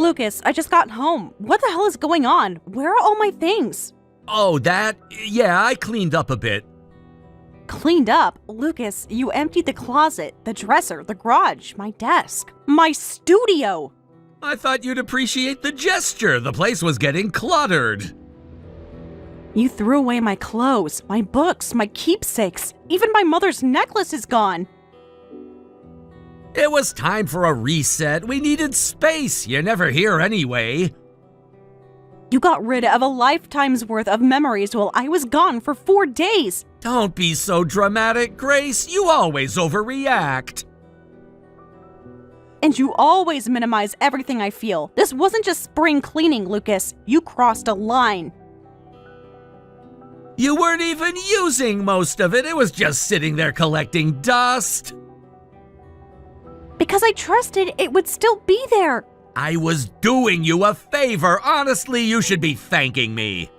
Lucas, I just got home. What the hell is going on? Where are all my things? Oh, that? Yeah, I cleaned up a bit. Cleaned up? Lucas, you emptied the closet, the dresser, the garage, my desk, my studio. I thought you'd appreciate the gesture. The place was getting cluttered. You threw away my clothes, my books, my keepsakes. Even my mother's necklace is gone. It was time for a reset. We needed space. You're never here anyway. You got rid of a lifetime's worth of memories while I was gone for 4 days. Don't be so dramatic, Grace. You always overreact. And you always minimize everything I feel. This wasn't just spring cleaning, Lucas. You crossed a line. You weren't even using most of it. It was just sitting there collecting dust. Because I trusted it would still be there. I was doing you a favor. Honestly, you should be thanking me.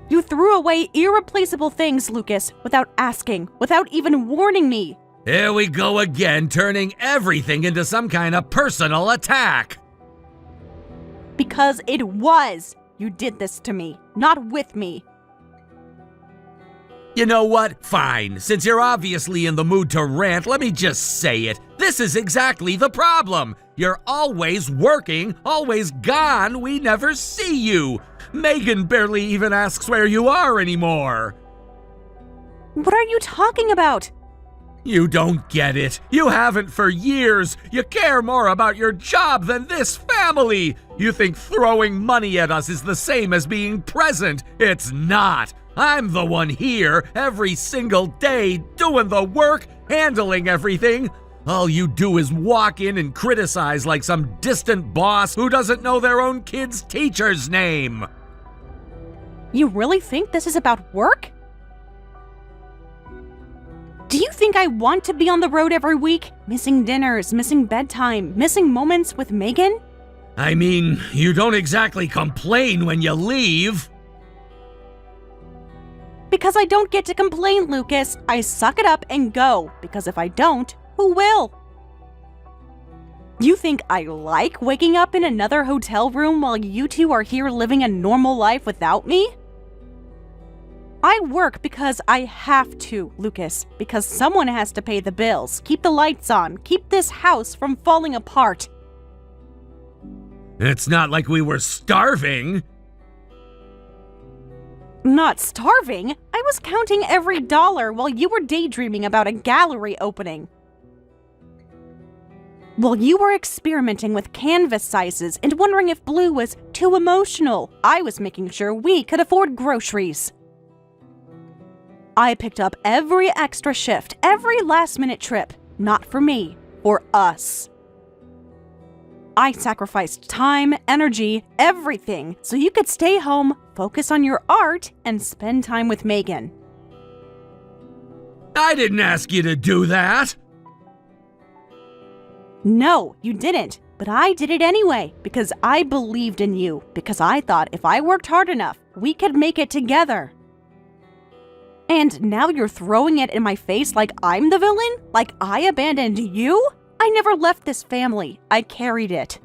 You threw away irreplaceable things, Lucas, without asking, without even warning me. Here we go again, turning everything into some kind of personal attack. Because it was. You did this to me, not with me. You know what? Fine. Since you're obviously in the mood to rant, let me just say it. This is exactly the problem. You're always working, always gone. We never see you. Megan barely even asks where you are anymore. What are you talking about? You don't get it. You haven't for years. You care more about your job than this family. You think throwing money at us is the same as being present. It's not. I'm the one here every single day, doing the work, handling everything. All you do is walk in and criticize like some distant boss who doesn't know their own kid's teacher's name. You really think this is about work? Do you think I want to be on the road every week? Missing dinners, missing bedtime, missing moments with Megan? I mean, you don't exactly complain when you leave. Because I don't get to complain, Lucas. I suck it up and go. Because if I don't, who will? You think I like waking up in another hotel room while you two are here living a normal life without me? I work because I have to, Lucas. Because someone has to pay the bills, keep the lights on, keep this house from falling apart. It's not like we were starving. Not starving? I was counting every dollar while you were daydreaming about a gallery opening. While you were experimenting with canvas sizes and wondering if blue was too emotional, I was making sure we could afford groceries. I picked up every extra shift, every last-minute trip. Not for me, for us. I sacrificed time, energy, everything, so you could stay home, focus on your art, and spend time with Megan. I didn't ask you to do that. No, you didn't, but I did it anyway, because I believed in you, because I thought if I worked hard enough, we could make it together. And now you're throwing it in my face like I'm the villain? Like I abandoned you? I never left this family. I carried it.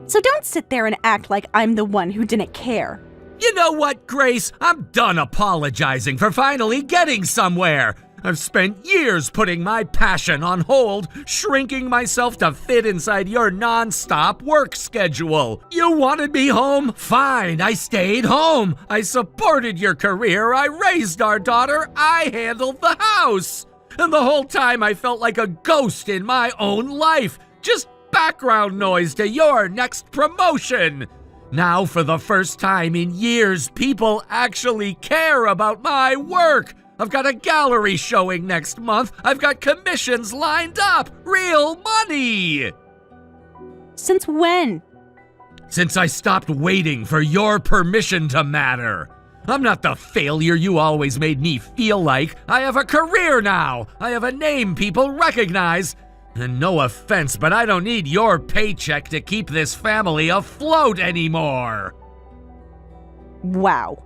So don't sit there and act like I'm the one who didn't care. You know what, Grace? I'm done apologizing for finally getting somewhere. I've spent years putting my passion on hold, shrinking myself to fit inside your non-stop work schedule. You wanted me home? Fine, I stayed home. I supported your career. I raised our daughter. I handled the house. And the whole time I felt like a ghost in my own life. Just background noise to your next promotion. Now, for the first time in years, people actually care about my work. I've got a gallery showing next month. I've got commissions lined up. Real money. Since when? Since I stopped waiting for your permission to matter. I'm not the failure you always made me feel like. I have a career now. I have a name people recognize. And no offense, but I don't need your paycheck to keep this family afloat anymore. Wow.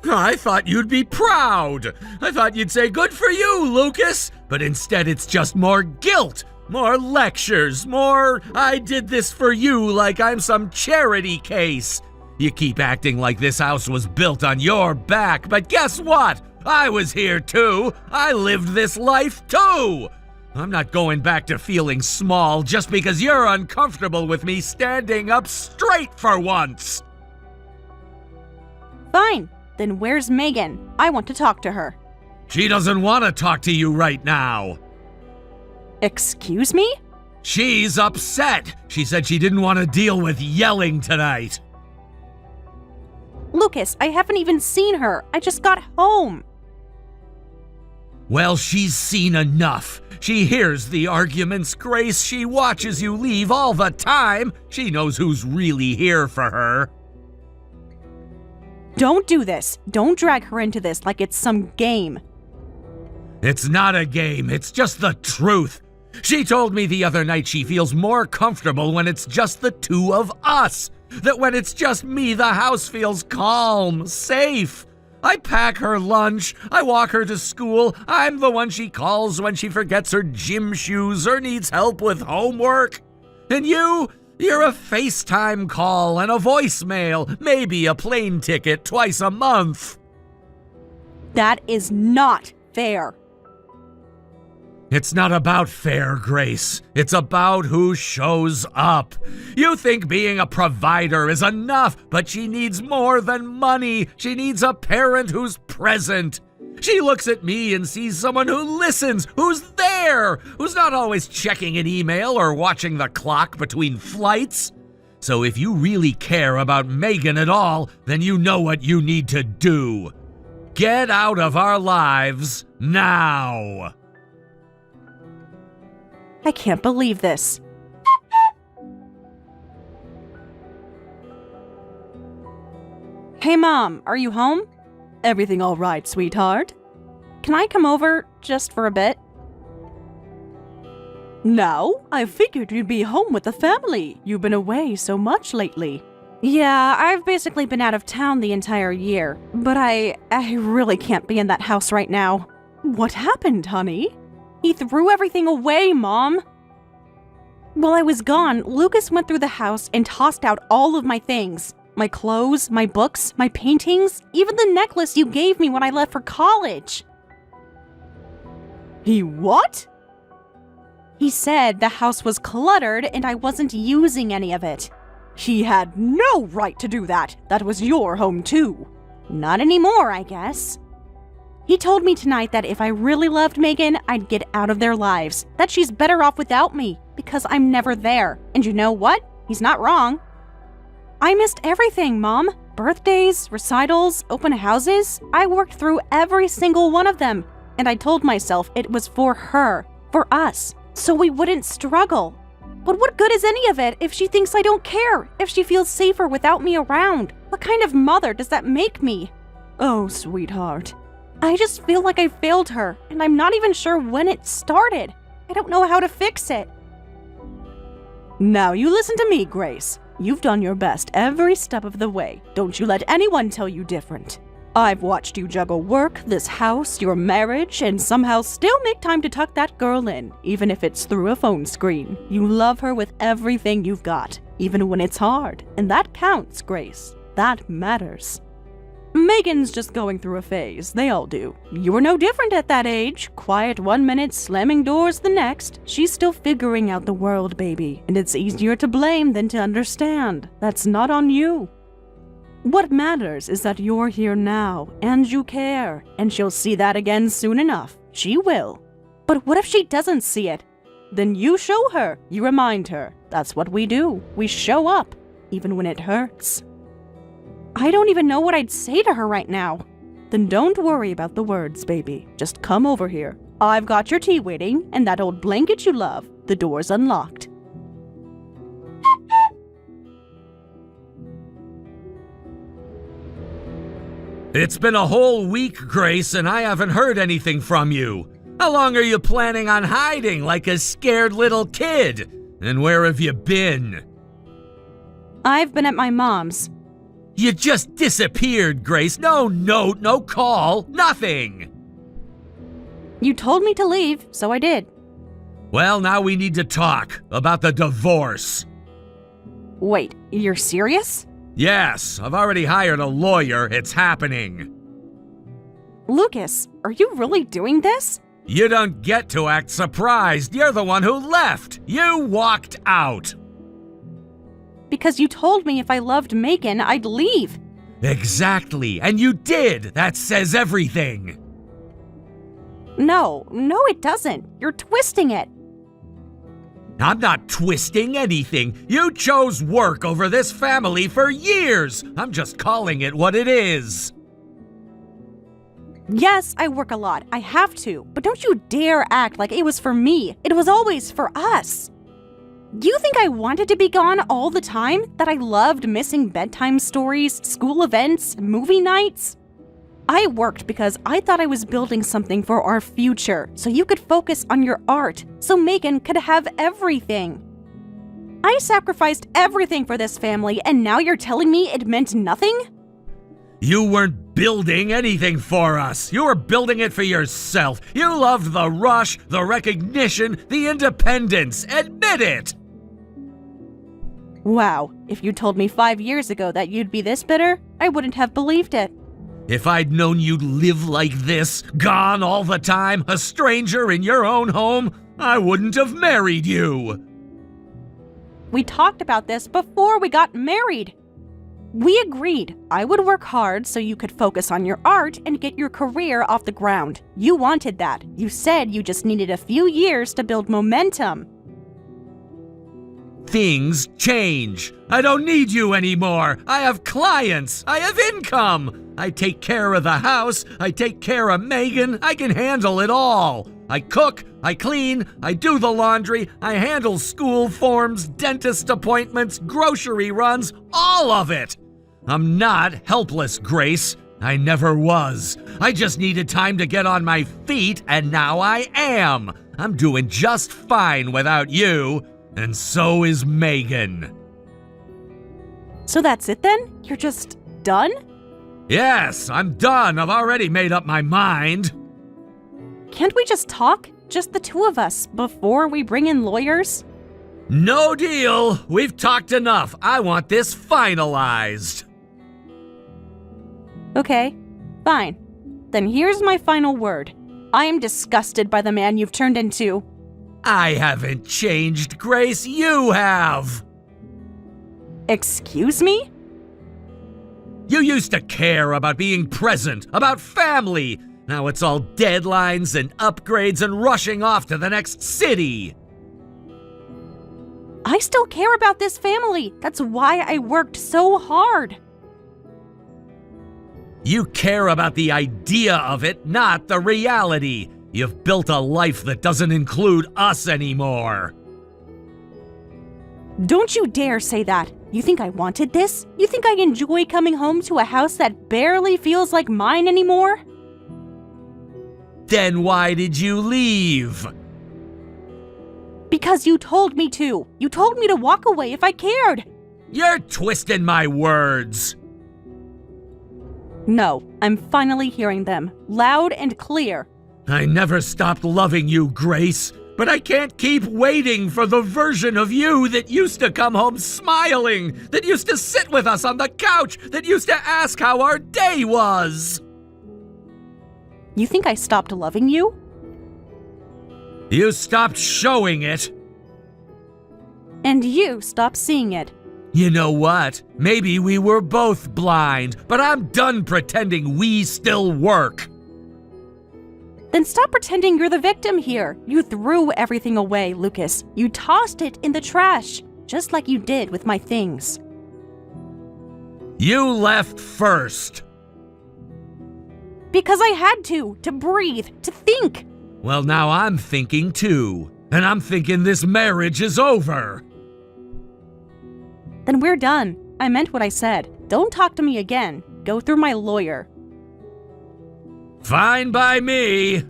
I thought you'd be proud. I thought you'd say good for you, Lucas. But instead it's just more guilt. More lectures, more I did this for you like I'm some charity case. You keep acting like this house was built on your back, but guess what? I was here too. I lived this life too. I'm not going back to feeling small just because you're uncomfortable with me standing up straight for once. Fine. Then where's Megan? I want to talk to her. She doesn't want to talk to you right now. Excuse me? She's upset. She said she didn't want to deal with yelling tonight. Lucas, I haven't even seen her. I just got home. Well, she's seen enough. She hears the arguments, Grace. She watches you leave all the time. She knows who's really here for her. Don't do this. Don't drag her into this like it's some game. It's not a game. It's just the truth. She told me the other night she feels more comfortable when it's just the two of us. That when it's just me, the house feels calm, safe. I pack her lunch. I walk her to school. I'm the one she calls when she forgets her gym shoes or needs help with homework. And you're a FaceTime call and a voicemail, maybe a plane ticket twice a month. That is not fair. It's not about fair, Grace. It's about who shows up. You think being a provider is enough, but she needs more than money. She needs a parent who's present. She looks at me and sees someone who listens, who's there, who's not always checking an email or watching the clock between flights. So if you really care about Megan at all, then you know what you need to do. Get out of our lives now. I can't believe this. Hey, Mom, are you home? Everything all right, sweetheart? Can I come over just for a bit? No, I figured you'd be home with the family. You've been away so much lately. Yeah, I've basically been out of town the entire year, but I really can't be in that house right now. What happened, honey? He threw everything away, Mom. While I was gone, Lucas went through the house and tossed out all of my things. My clothes, my books, my paintings, even the necklace you gave me when I left for college. He what? He said the house was cluttered and I wasn't using any of it. He had no right to do that. That was your home too. Not anymore, I guess. He told me tonight that if I really loved Megan, I'd get out of their lives. That she's better off without me, because I'm never there. And you know what? He's not wrong. I missed everything, Mom. Birthdays, recitals, open houses. I worked through every single one of them. And I told myself it was for her, for us, so we wouldn't struggle. But what good is any of it if she thinks I don't care? If she feels safer without me around? What kind of mother does that make me? Oh, sweetheart. I just feel like I failed her, and I'm not even sure when it started. I don't know how to fix it. Now you listen to me, Grace. You've done your best every step of the way. Don't you let anyone tell you different. I've watched you juggle work, this house, your marriage, and somehow still make time to tuck that girl in, even if it's through a phone screen. You love her with everything you've got, even when it's hard. And that counts, Grace. That matters. Megan's just going through a phase. They all do. You were no different at that age. Quiet one minute, slamming doors the next. She's still figuring out the world, baby. And it's easier to blame than to understand. That's not on you. What matters is that you're here now, and you care. And she'll see that again soon enough. She will. But what if she doesn't see it? Then you show her. You remind her. That's what we do. We show up, even when it hurts. I don't even know what I'd say to her right now. Then don't worry about the words, baby. Just come over here. I've got your tea waiting, and that old blanket you love. The door's unlocked. It's been a whole week, Grace, and I haven't heard anything from you. How long are you planning on hiding like a scared little kid? And where have you been? I've been at my mom's. You just disappeared, Grace. No note, no call, nothing. You told me to leave, so I did. Well, now we need to talk about the divorce. Wait, you're serious? Yes, I've already hired a lawyer. It's happening. Lucas, are you really doing this? You don't get to act surprised. You're the one who left. You walked out. Because you told me if I loved Megan, I'd leave. Exactly, and you did. That says everything. No, it doesn't. You're twisting it. I'm not twisting anything. You chose work over this family for years. I'm just calling it what it is. Yes, I work a lot. I have to. But don't you dare act like it was for me. It was always for us. You think I wanted to be gone all the time? That I loved missing bedtime stories, school events, movie nights? I worked because I thought I was building something for our future, so you could focus on your art, so Megan could have everything. I sacrificed everything for this family, and now you're telling me it meant nothing? You weren't building anything for us. You were building it for yourself. You loved the rush, the recognition, the independence. Admit it! Wow, if you told me 5 years ago that you'd be this bitter, I wouldn't have believed it. If I'd known you'd live like this, gone all the time, a stranger in your own home, I wouldn't have married you. We talked about this before we got married. We agreed I would work hard so you could focus on your art and get your career off the ground. You wanted that. You said you just needed a few years to build momentum. Things change. I don't need you anymore. I have clients. I have income. I take care of the house. I take care of Megan. I can handle it all. I cook. I clean. I do the laundry. I handle school forms, dentist appointments, grocery runs, all of it. I'm not helpless, Grace. I never was. I just needed time to get on my feet, and now I am. I'm doing just fine without you. And so is Megan. So that's it then? You're just done? Yes, I'm done. I've already made up my mind. Can't we just talk? Just the two of us, before we bring in lawyers? No deal. We've talked enough. I want this finalized. Okay, fine. Then here's my final word. I am disgusted by the man you've turned into. I haven't changed, Grace. You have. Excuse me? You used to care about being present, about family. Now it's all deadlines and upgrades and rushing off to the next city. I still care about this family. That's why I worked so hard. You care about the idea of it, not the reality. You've built a life that doesn't include us anymore. Don't you dare say that. You think I wanted this? You think I enjoy coming home to a house that barely feels like mine anymore? Then why did you leave? Because you told me to. You told me to walk away if I cared. You're twisting my words. No, I'm finally hearing them, loud and clear. I never stopped loving you, Grace, but I can't keep waiting for the version of you that used to come home smiling, that used to sit with us on the couch, that used to ask how our day was. You think I stopped loving you? You stopped showing it. And you stopped seeing it. You know what? Maybe we were both blind, but I'm done pretending we still work. Then stop pretending you're the victim here. You threw everything away, Lucas. You tossed it in the trash, just like you did with my things. You left first. Because I had to breathe, to think. Well, now I'm thinking too, and I'm thinking this marriage is over. Then we're done. I meant what I said. Don't talk to me again. Go through my lawyer. Fine by me.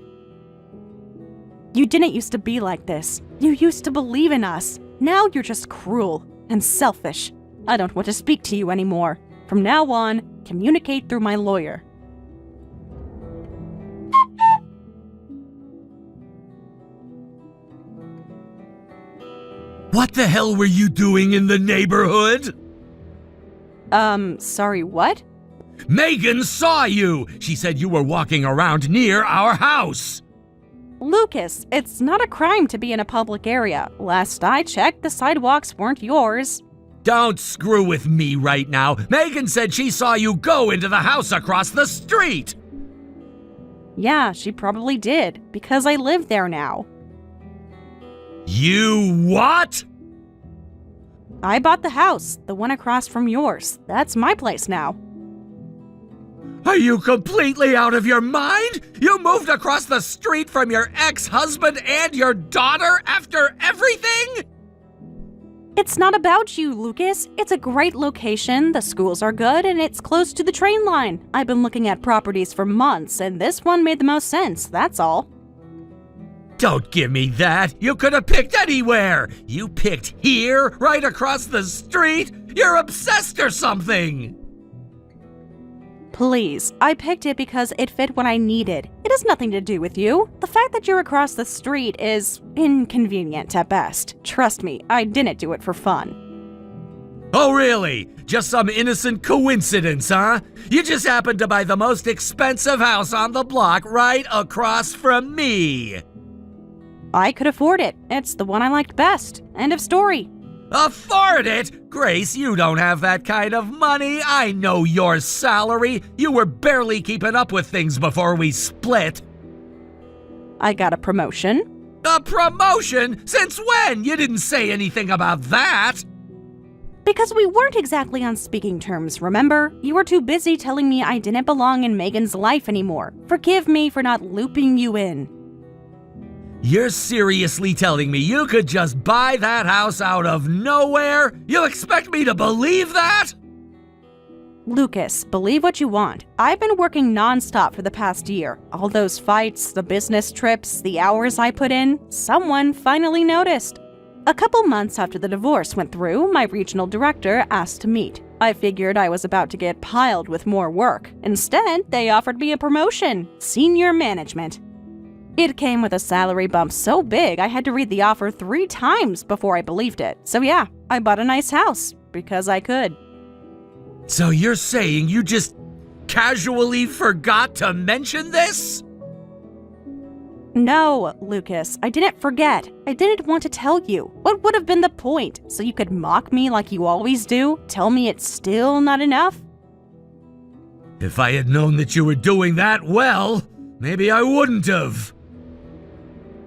You didn't used to be like this. You used to believe in us. Now you're just cruel and selfish. I don't want to speak to you anymore. From now on, communicate through my lawyer. What the hell were you doing in the neighborhood? Sorry, what? Megan saw you! She said you were walking around near our house! Lucas, it's not a crime to be in a public area. Last I checked, the sidewalks weren't yours. Don't screw with me right now. Megan said she saw you go into the house across the street! Yeah, she probably did, because I live there now. You what? I bought the house, the one across from yours. That's my place now. Are you completely out of your mind? You moved across the street from your ex-husband and your daughter after everything? It's not about you, Lucas. It's a great location, the schools are good, and it's close to the train line. I've been looking at properties for months, and this one made the most sense, that's all. Don't give me that. You could have picked anywhere. You picked here, right across the street. You're obsessed or something. Please, I picked it because it fit what I needed. It has nothing to do with you. The fact that you're across the street is inconvenient at best. Trust me, I didn't do it for fun. Oh, really? Just some innocent coincidence, huh? You just happened to buy the most expensive house on the block right across from me. I could afford it. It's the one I liked best. End of story. Afford it? Grace, you don't have that kind of money. I know your salary. You were barely keeping up with things before we split. I got a promotion. A promotion? Since when? You didn't say anything about that. Because we weren't exactly on speaking terms, remember? You were too busy telling me I didn't belong in Megan's life anymore. Forgive me for not looping you in. You're seriously telling me you could just buy that house out of nowhere? You expect me to believe that? Lucas, believe what you want. I've been working nonstop for the past year. All those fights, the business trips, the hours I put in, someone finally noticed. A couple months after the divorce went through, my regional director asked to meet. I figured I was about to get piled with more work. Instead, they offered me a promotion, senior management. It came with a salary bump so big I had to read the offer 3 times before I believed it. So yeah, I bought a nice house, because I could. So you're saying you just casually forgot to mention this? No, Lucas, I didn't forget. I didn't want to tell you. What would have been the point? So you could mock me like you always do? Tell me it's still not enough? If I had known that you were doing that well, maybe I wouldn't have.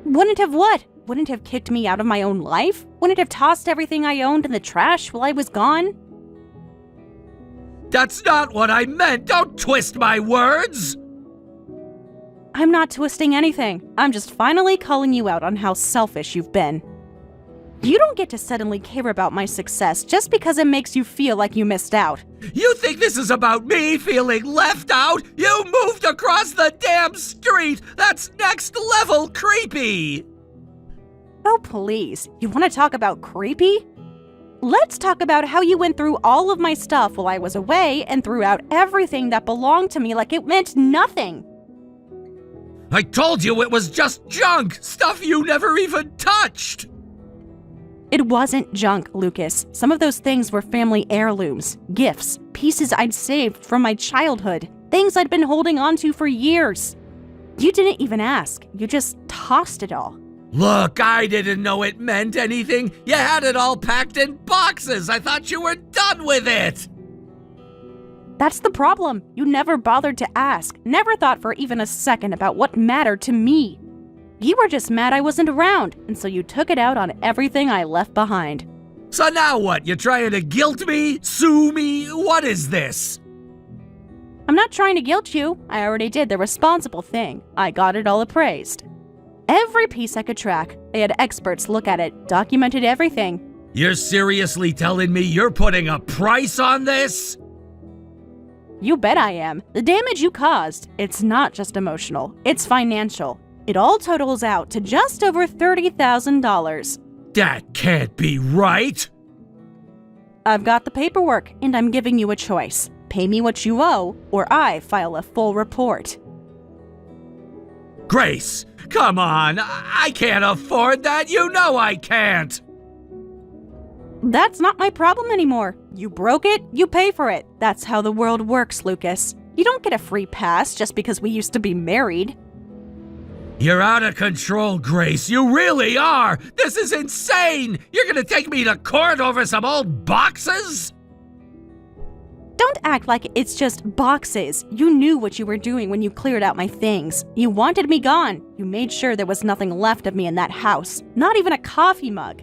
Wouldn't have what? Wouldn't have kicked me out of my own life? Wouldn't have tossed everything I owned in the trash while I was gone? That's not what I meant! Don't twist my words! I'm not twisting anything. I'm just finally calling you out on how selfish you've been. You don't get to suddenly care about my success just because it makes you feel like you missed out. You think this is about me feeling left out? You moved across the damn street! That's next level creepy! Oh, please. You want to talk about creepy? Let's talk about how you went through all of my stuff while I was away and threw out everything that belonged to me like it meant nothing. I told you it was just junk! Stuff you never even touched! It wasn't junk, Lucas. Some of those things were family heirlooms, gifts, pieces I'd saved from my childhood, things I'd been holding on to for years. You didn't even ask. You just tossed it all. Look, I didn't know it meant anything. You had it all packed in boxes. I thought you were done with it. That's the problem. You never bothered to ask, never thought for even a second about what mattered to me. You were just mad I wasn't around, and so you took it out on everything I left behind. So now what? You trying to guilt me? Sue me? What is this? I'm not trying to guilt you. I already did the responsible thing. I got it all appraised. Every piece I could track. I had experts look at it, documented everything. You're seriously telling me you're putting a price on this? You bet I am. The damage you caused, it's not just emotional, it's financial. It all totals out to just over $30,000. That can't be right. I've got the paperwork, and I'm giving you a choice. Pay me what you owe, or I file a full report. Grace, come on. I can't afford that. You know I can't. That's not my problem anymore. You broke it, you pay for it. That's how the world works, Lucas. You don't get a free pass just because we used to be married. You're out of control, Grace. You really are. This is insane. You're gonna take me to court over some old boxes? Don't act like it's just boxes. You knew what you were doing when you cleared out my things. You wanted me gone. You made sure there was nothing left of me in that house. Not even a coffee mug.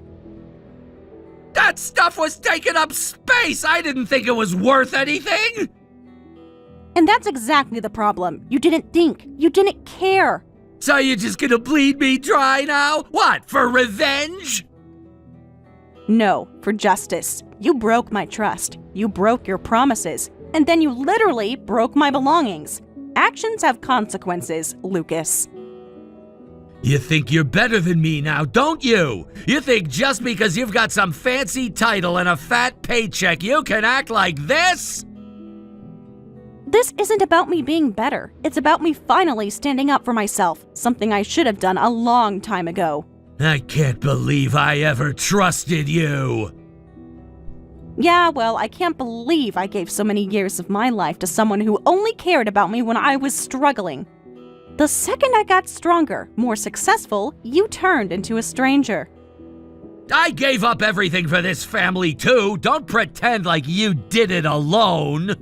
That stuff was taking up space. I didn't think it was worth anything. And that's exactly the problem. You didn't think. You didn't care. So you're just gonna bleed me dry now? What, for revenge? No, for justice. You broke my trust. You broke your promises. And then you literally broke my belongings. Actions have consequences, Lucas. You think you're better than me now, don't you? You think just because you've got some fancy title and a fat paycheck, you can act like this? This isn't about me being better. It's about me finally standing up for myself, something I should have done a long time ago. I can't believe I ever trusted you. Yeah, well, I can't believe I gave so many years of my life to someone who only cared about me when I was struggling. The second I got stronger, more successful, you turned into a stranger. I gave up everything for this family too. Don't pretend like you did it alone.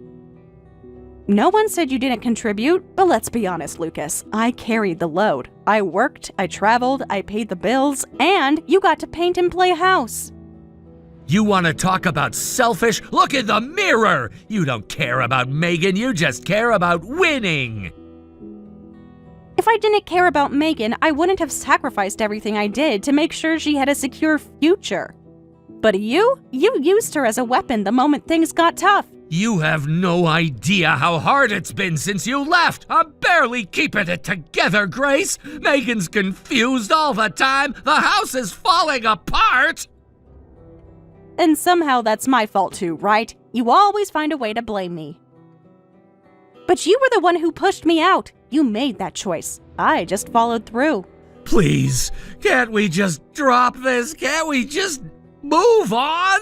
No one said you didn't contribute, but let's be honest, Lucas. I carried the load. I worked, I traveled, I paid the bills, and you got to paint and play house. You want to talk about selfish? Look in the mirror! You don't care about Megan, you just care about winning! If I didn't care about Megan, I wouldn't have sacrificed everything I did to make sure she had a secure future. But you used her as a weapon the moment things got tough. You have no idea how hard it's been since you left. I'm barely keeping it together, Grace. Megan's confused all the time. The house is falling apart. And somehow that's my fault too, right? You always find a way to blame me. But you were the one who pushed me out. You made that choice. I just followed through. Please, can't we just drop this? Can't we just move on?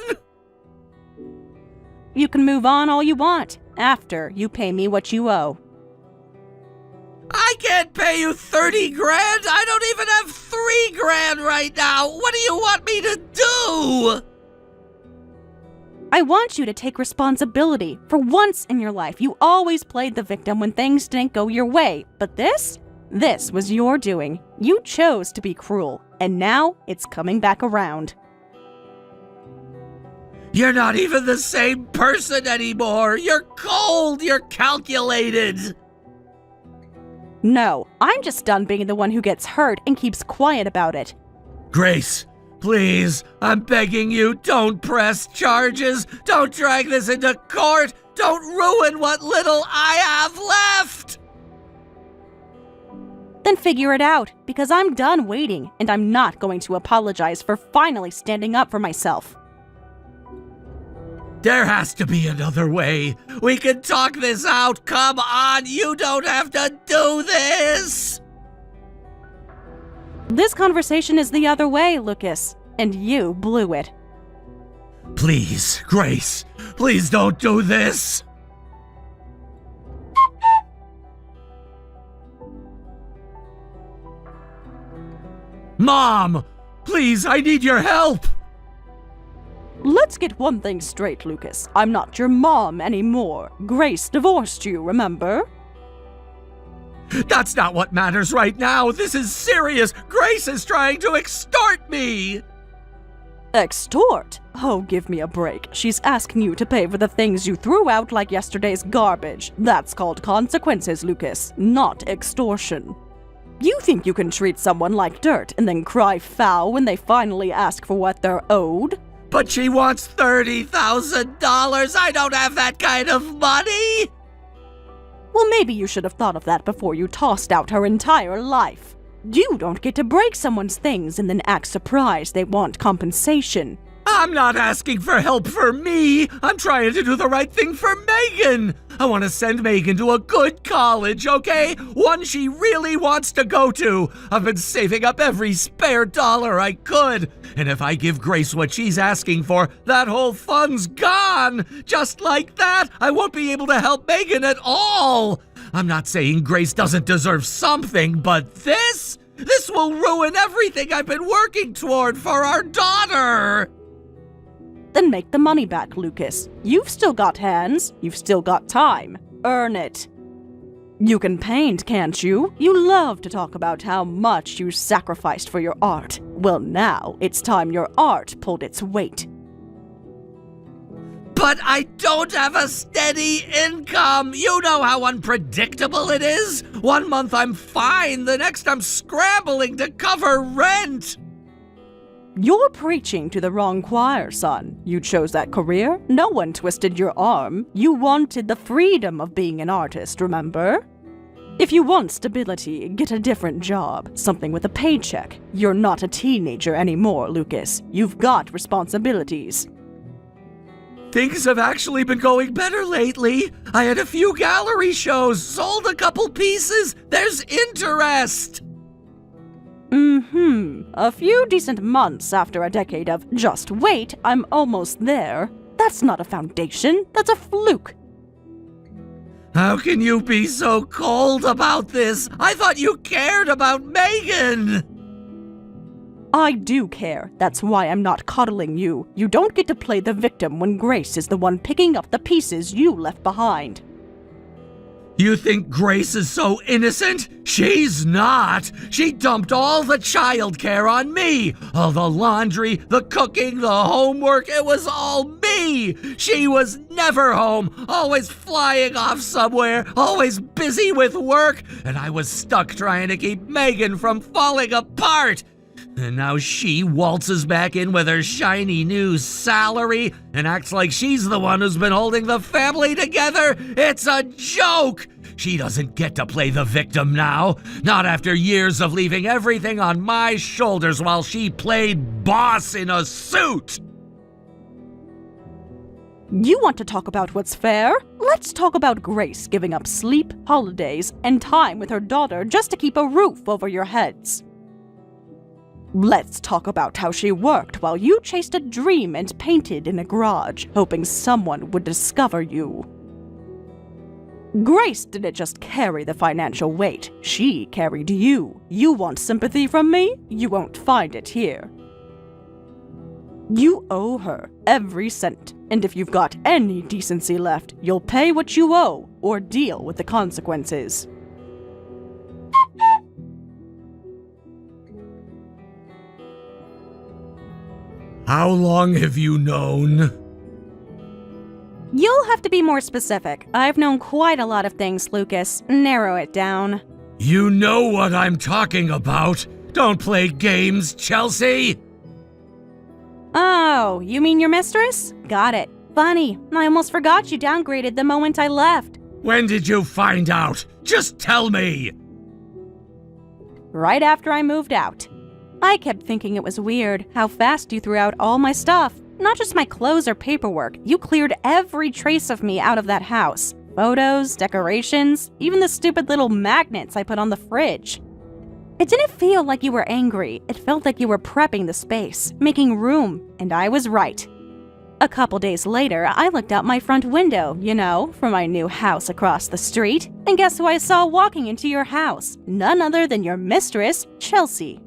You can move on all you want, after you pay me what you owe. I can't pay you 30 grand. I don't even have 3 grand right now. What do you want me to do? I want you to take responsibility. For once in your life, you always played the victim when things didn't go your way. But this was your doing. You chose to be cruel, and now it's coming back around. You're not even the same person anymore. You're cold. You're calculated. No, I'm just done being the one who gets hurt and keeps quiet about it. Grace, please, I'm begging you, don't press charges. Don't drag this into court. Don't ruin what little I have left. Then figure it out, because I'm done waiting, and I'm not going to apologize for finally standing up for myself. There has to be another way. We can talk this out. Come on, you don't have to do this. This conversation is the other way, Lucas, and you blew it. Please, Grace, please don't do this. Mom, please, I need your help. Let's get one thing straight, Lucas. I'm not your mom anymore. Grace divorced you, remember? That's not what matters right now. This is serious. Grace is trying to extort me. Extort? Oh, give me a break. She's asking you to pay for the things you threw out like yesterday's garbage. That's called consequences, Lucas, not extortion. You think you can treat someone like dirt and then cry foul when they finally ask for what they're owed? But she wants $30,000. I don't have that kind of money. Well, maybe you should have thought of that before you tossed out her entire life. You don't get to break someone's things and then act surprised they want compensation. I'm not asking for help for me. I'm trying to do the right thing for Megan. I want to send Megan to a good college, okay? One she really wants to go to. I've been saving up every spare dollar I could. And if I give Grace what she's asking for, that whole fund's gone. Just like that, I won't be able to help Megan at all. I'm not saying Grace doesn't deserve something, but this will ruin everything I've been working toward for our daughter. Then make the money back, Lucas. You've still got hands. You've still got time. Earn it. You can paint, can't you? You love to talk about how much you sacrificed for your art. Well, now it's time your art pulled its weight. But I don't have a steady income. You know how unpredictable it is. 1 month I'm fine, the next I'm scrambling to cover rent. You're preaching to the wrong choir, son. You chose that career. No one twisted your arm. You wanted the freedom of being an artist, remember? If you want stability, get a different job, something with a paycheck. You're not a teenager anymore, Lucas. You've got responsibilities. Things have actually been going better lately. I had a few gallery shows, sold a couple pieces. There's interest. A few decent months after a decade of just wait, I'm almost there. That's not a foundation, that's a fluke. How can you be so cold about this? I thought you cared about Megan. I do care. That's why I'm not coddling you. You don't get to play the victim when Grace is the one picking up the pieces you left behind. You think Grace is so innocent? She's not. She dumped all the childcare on me. All the laundry, the cooking, the homework, it was all me. She was never home, always flying off somewhere, always busy with work, and I was stuck trying to keep Megan from falling apart. And now she waltzes back in with her shiny new salary and acts like she's the one who's been holding the family together. It's a joke! She doesn't get to play the victim now. Not after years of leaving everything on my shoulders while she played boss in a suit. You want to talk about what's fair? Let's talk about Grace giving up sleep, holidays, and time with her daughter just to keep a roof over your heads. Let's talk about how she worked while you chased a dream and painted in a garage, hoping someone would discover you. Grace didn't just carry the financial weight, she carried you. You want sympathy from me? You won't find it here. You owe her every cent, and if you've got any decency left, you'll pay what you owe or deal with the consequences. How long have you known? You'll have to be more specific. I've known quite a lot of things, Lucas. Narrow it down. You know what I'm talking about. Don't play games, Chelsea. Oh, you mean your mistress? Got it. Funny, I almost forgot you downgraded the moment I left. When did you find out? Just tell me. Right after I moved out. I kept thinking it was weird how fast you threw out all my stuff. Not just my clothes or paperwork. You cleared every trace of me out of that house. Photos, decorations, even the stupid little magnets I put on the fridge. It didn't feel like you were angry. It felt like you were prepping the space, making room, and I was right. A couple days later, I looked out my front window, from my new house across the street, and guess who I saw walking into your house? None other than your mistress, Chelsea.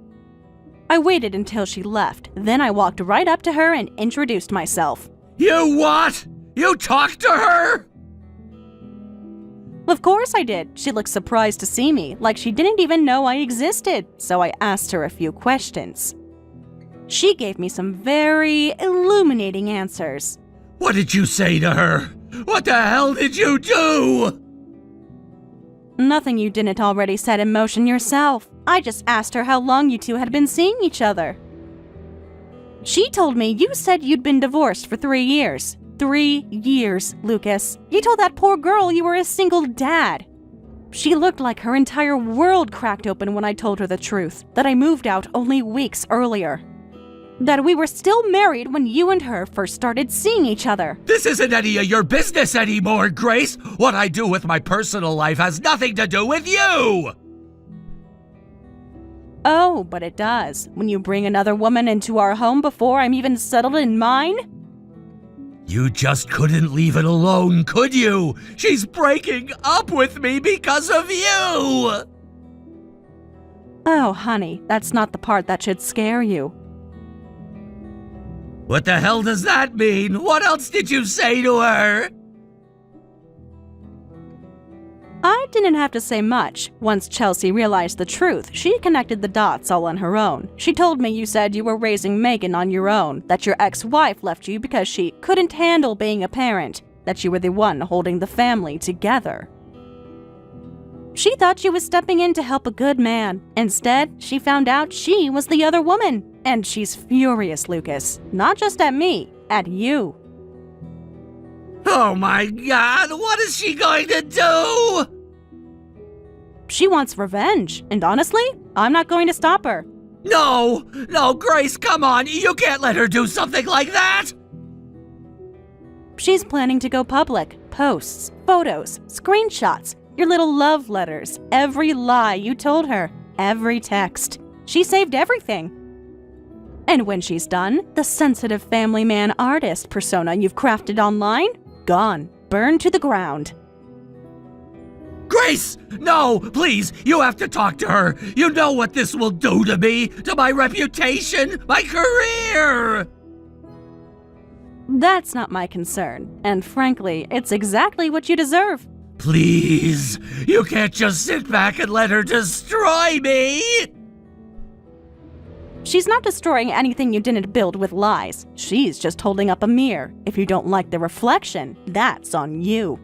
I waited until she left, then I walked right up to her and introduced myself. You what? You talked to her? Of course I did. She looked surprised to see me, like she didn't even know I existed, so I asked her a few questions. She gave me some very illuminating answers. What did you say to her? What the hell did you do? Nothing you didn't already set in motion yourself. I just asked her how long you two had been seeing each other. She told me you said you'd been divorced for 3 years. 3 years, Lucas. You told that poor girl you were a single dad. She looked like her entire world cracked open when I told her the truth, that I moved out only weeks earlier. That we were still married when you and her first started seeing each other. This isn't any of your business anymore, Grace. What I do with my personal life has nothing to do with you! Oh, but it does. When you bring another woman into our home before I'm even settled in mine? You just couldn't leave it alone, could you? She's breaking up with me because of you! Oh, honey, that's not the part that should scare you. What the hell does that mean? What else did you say to her? I didn't have to say much. Once Chelsea realized the truth, she connected the dots all on her own. She told me you said you were raising Megan on your own, that your ex-wife left you because she couldn't handle being a parent, that you were the one holding the family together. She thought she was stepping in to help a good man. Instead, she found out she was the other woman. And she's furious, Lucas. Not just at me, at you. Oh my God, what is she going to do? She wants revenge, and honestly, I'm not going to stop her. No, Grace, come on, you can't let her do something like that! She's planning to go public. Posts, photos, screenshots, your little love letters, every lie you told her, every text. She saved everything. And when she's done, the sensitive family man artist persona you've crafted online, gone, burned to the ground. Grace! No, please, you have to talk to her. You know what this will do to me, to my reputation, my career! That's not my concern, and frankly, it's exactly what you deserve. Please, you can't just sit back and let her destroy me! She's not destroying anything you didn't build with lies. She's just holding up a mirror. If you don't like the reflection, that's on you.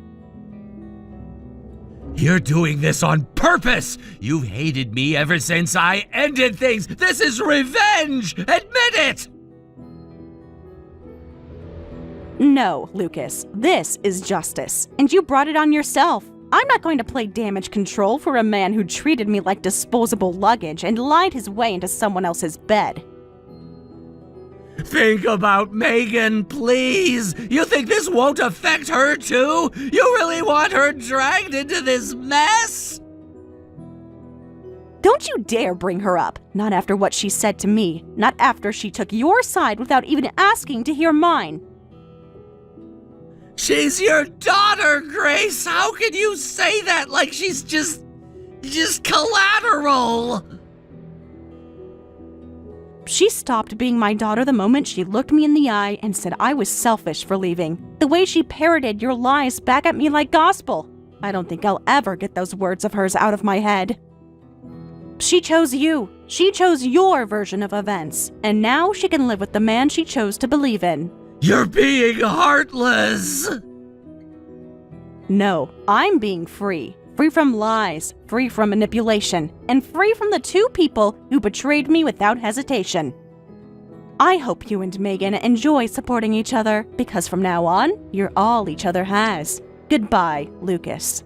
You're doing this on purpose! You've hated me ever since I ended things! This is revenge! Admit it! No, Lucas. This is justice. And you brought it on yourself. I'm not going to play damage control for a man who treated me like disposable luggage and lied his way into someone else's bed. Think about Megan, please! You think this won't affect her too? You really want her dragged into this mess? Don't you dare bring her up. Not after what she said to me. Not after she took your side without even asking to hear mine. She's your daughter, Grace! How can you say that like she's just collateral? She stopped being my daughter the moment she looked me in the eye and said I was selfish for leaving. The way she parroted your lies back at me like gospel. I don't think I'll ever get those words of hers out of my head. She chose you. She chose your version of events. And now she can live with the man she chose to believe in. You're being heartless! No, I'm being free. Free from lies, free from manipulation, and free from the two people who betrayed me without hesitation. I hope you and Megan enjoy supporting each other, because from now on, you're all each other has. Goodbye, Lucas.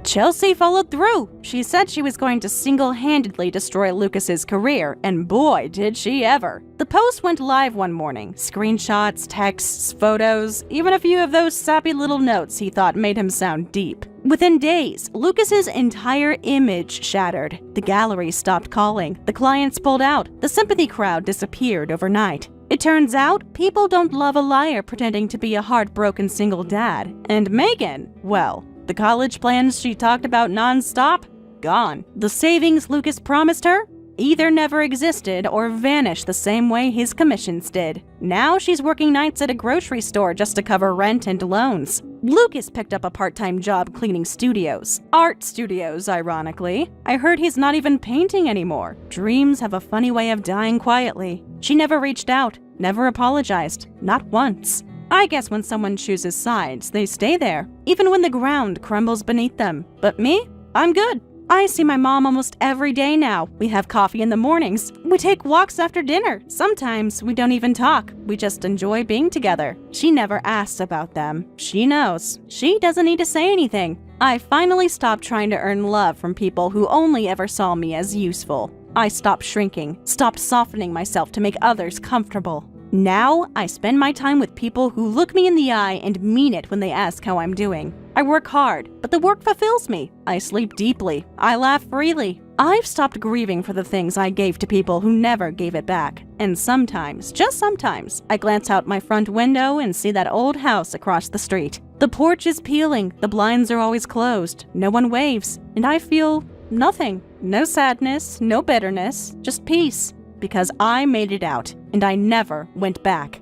Chelsea followed through. She said she was going to single-handedly destroy Lucas's career, and boy, did she ever. The post went live one morning. Screenshots, texts, photos, even a few of those sappy little notes he thought made him sound deep. Within days, Lucas's entire image shattered. The gallery stopped calling, the clients pulled out, the sympathy crowd disappeared overnight. It turns out, people don't love a liar pretending to be a heartbroken single dad. And Megan, well, the college plans she talked about non-stop? Gone. The savings Lucas promised her? Either never existed or vanished the same way his commissions did. Now she's working nights at a grocery store just to cover rent and loans. Lucas picked up a part-time job cleaning studios. Art studios, ironically. I heard he's not even painting anymore. Dreams have a funny way of dying quietly. She never reached out, never apologized, not once. I guess when someone chooses sides, they stay there, even when the ground crumbles beneath them. But me? I'm good. I see my mom almost every day now. We have coffee in the mornings. We take walks after dinner. Sometimes we don't even talk. We just enjoy being together. She never asks about them. She knows. She doesn't need to say anything. I finally stopped trying to earn love from people who only ever saw me as useful. I stopped shrinking, stopped softening myself to make others comfortable. Now, I spend my time with people who look me in the eye and mean it when they ask how I'm doing. I work hard, but the work fulfills me. I sleep deeply. I laugh freely. I've stopped grieving for the things I gave to people who never gave it back. And sometimes, just sometimes, I glance out my front window and see that old house across the street. The porch is peeling, the blinds are always closed, no one waves, and I feel nothing. No sadness, no bitterness, just peace. Because I made it out, and I never went back.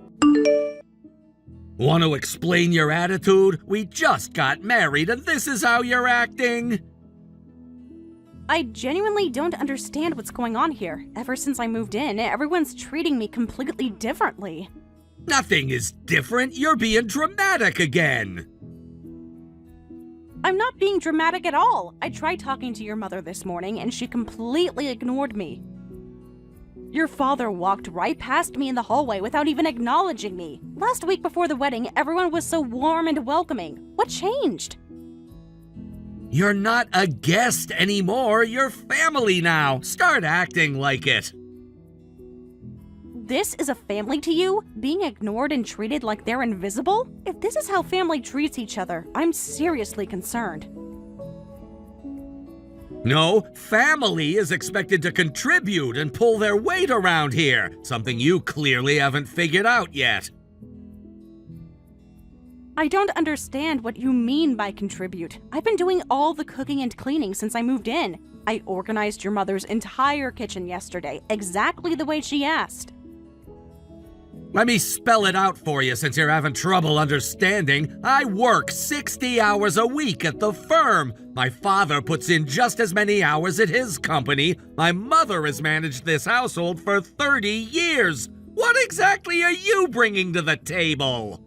Want to explain your attitude? We just got married and this is how you're acting? I genuinely don't understand what's going on here. Ever since I moved in, everyone's treating me completely differently. Nothing is different. You're being dramatic again. I'm not being dramatic at all. I tried talking to your mother this morning, and she completely ignored me. Your father walked right past me in the hallway without even acknowledging me. Last week before the wedding, everyone was so warm and welcoming. What changed? You're not a guest anymore. You're family now. Start acting like it. This is a family to you? Being ignored and treated like they're invisible? If this is how family treats each other, I'm seriously concerned. No, family is expected to contribute and pull their weight around here, something you clearly haven't figured out yet. I don't understand what you mean by contribute. I've been doing all the cooking and cleaning since I moved in. I organized your mother's entire kitchen yesterday, exactly the way she asked. Let me spell it out for you since you're having trouble understanding. I work 60 hours a week at the firm. My father puts in just as many hours at his company. My mother has managed this household for 30 years. What exactly are you bringing to the table?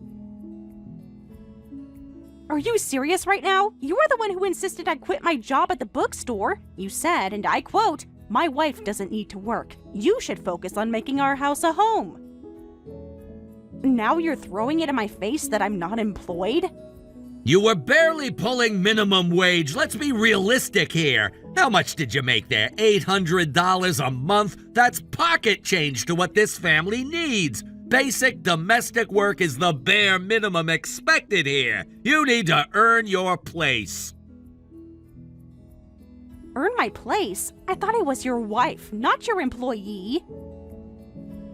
Are you serious right now? You are the one who insisted I quit my job at the bookstore. You said, and I quote, "My wife doesn't need to work. You should focus on making our house a home." Now you're throwing it in my face that I'm not employed? You were barely pulling minimum wage. Let's be realistic here. How much did you make there? $800 a month? That's pocket change to what this family needs. Basic domestic work is the bare minimum expected here. You need to earn your place. Earn my place? I thought I was your wife, not your employee.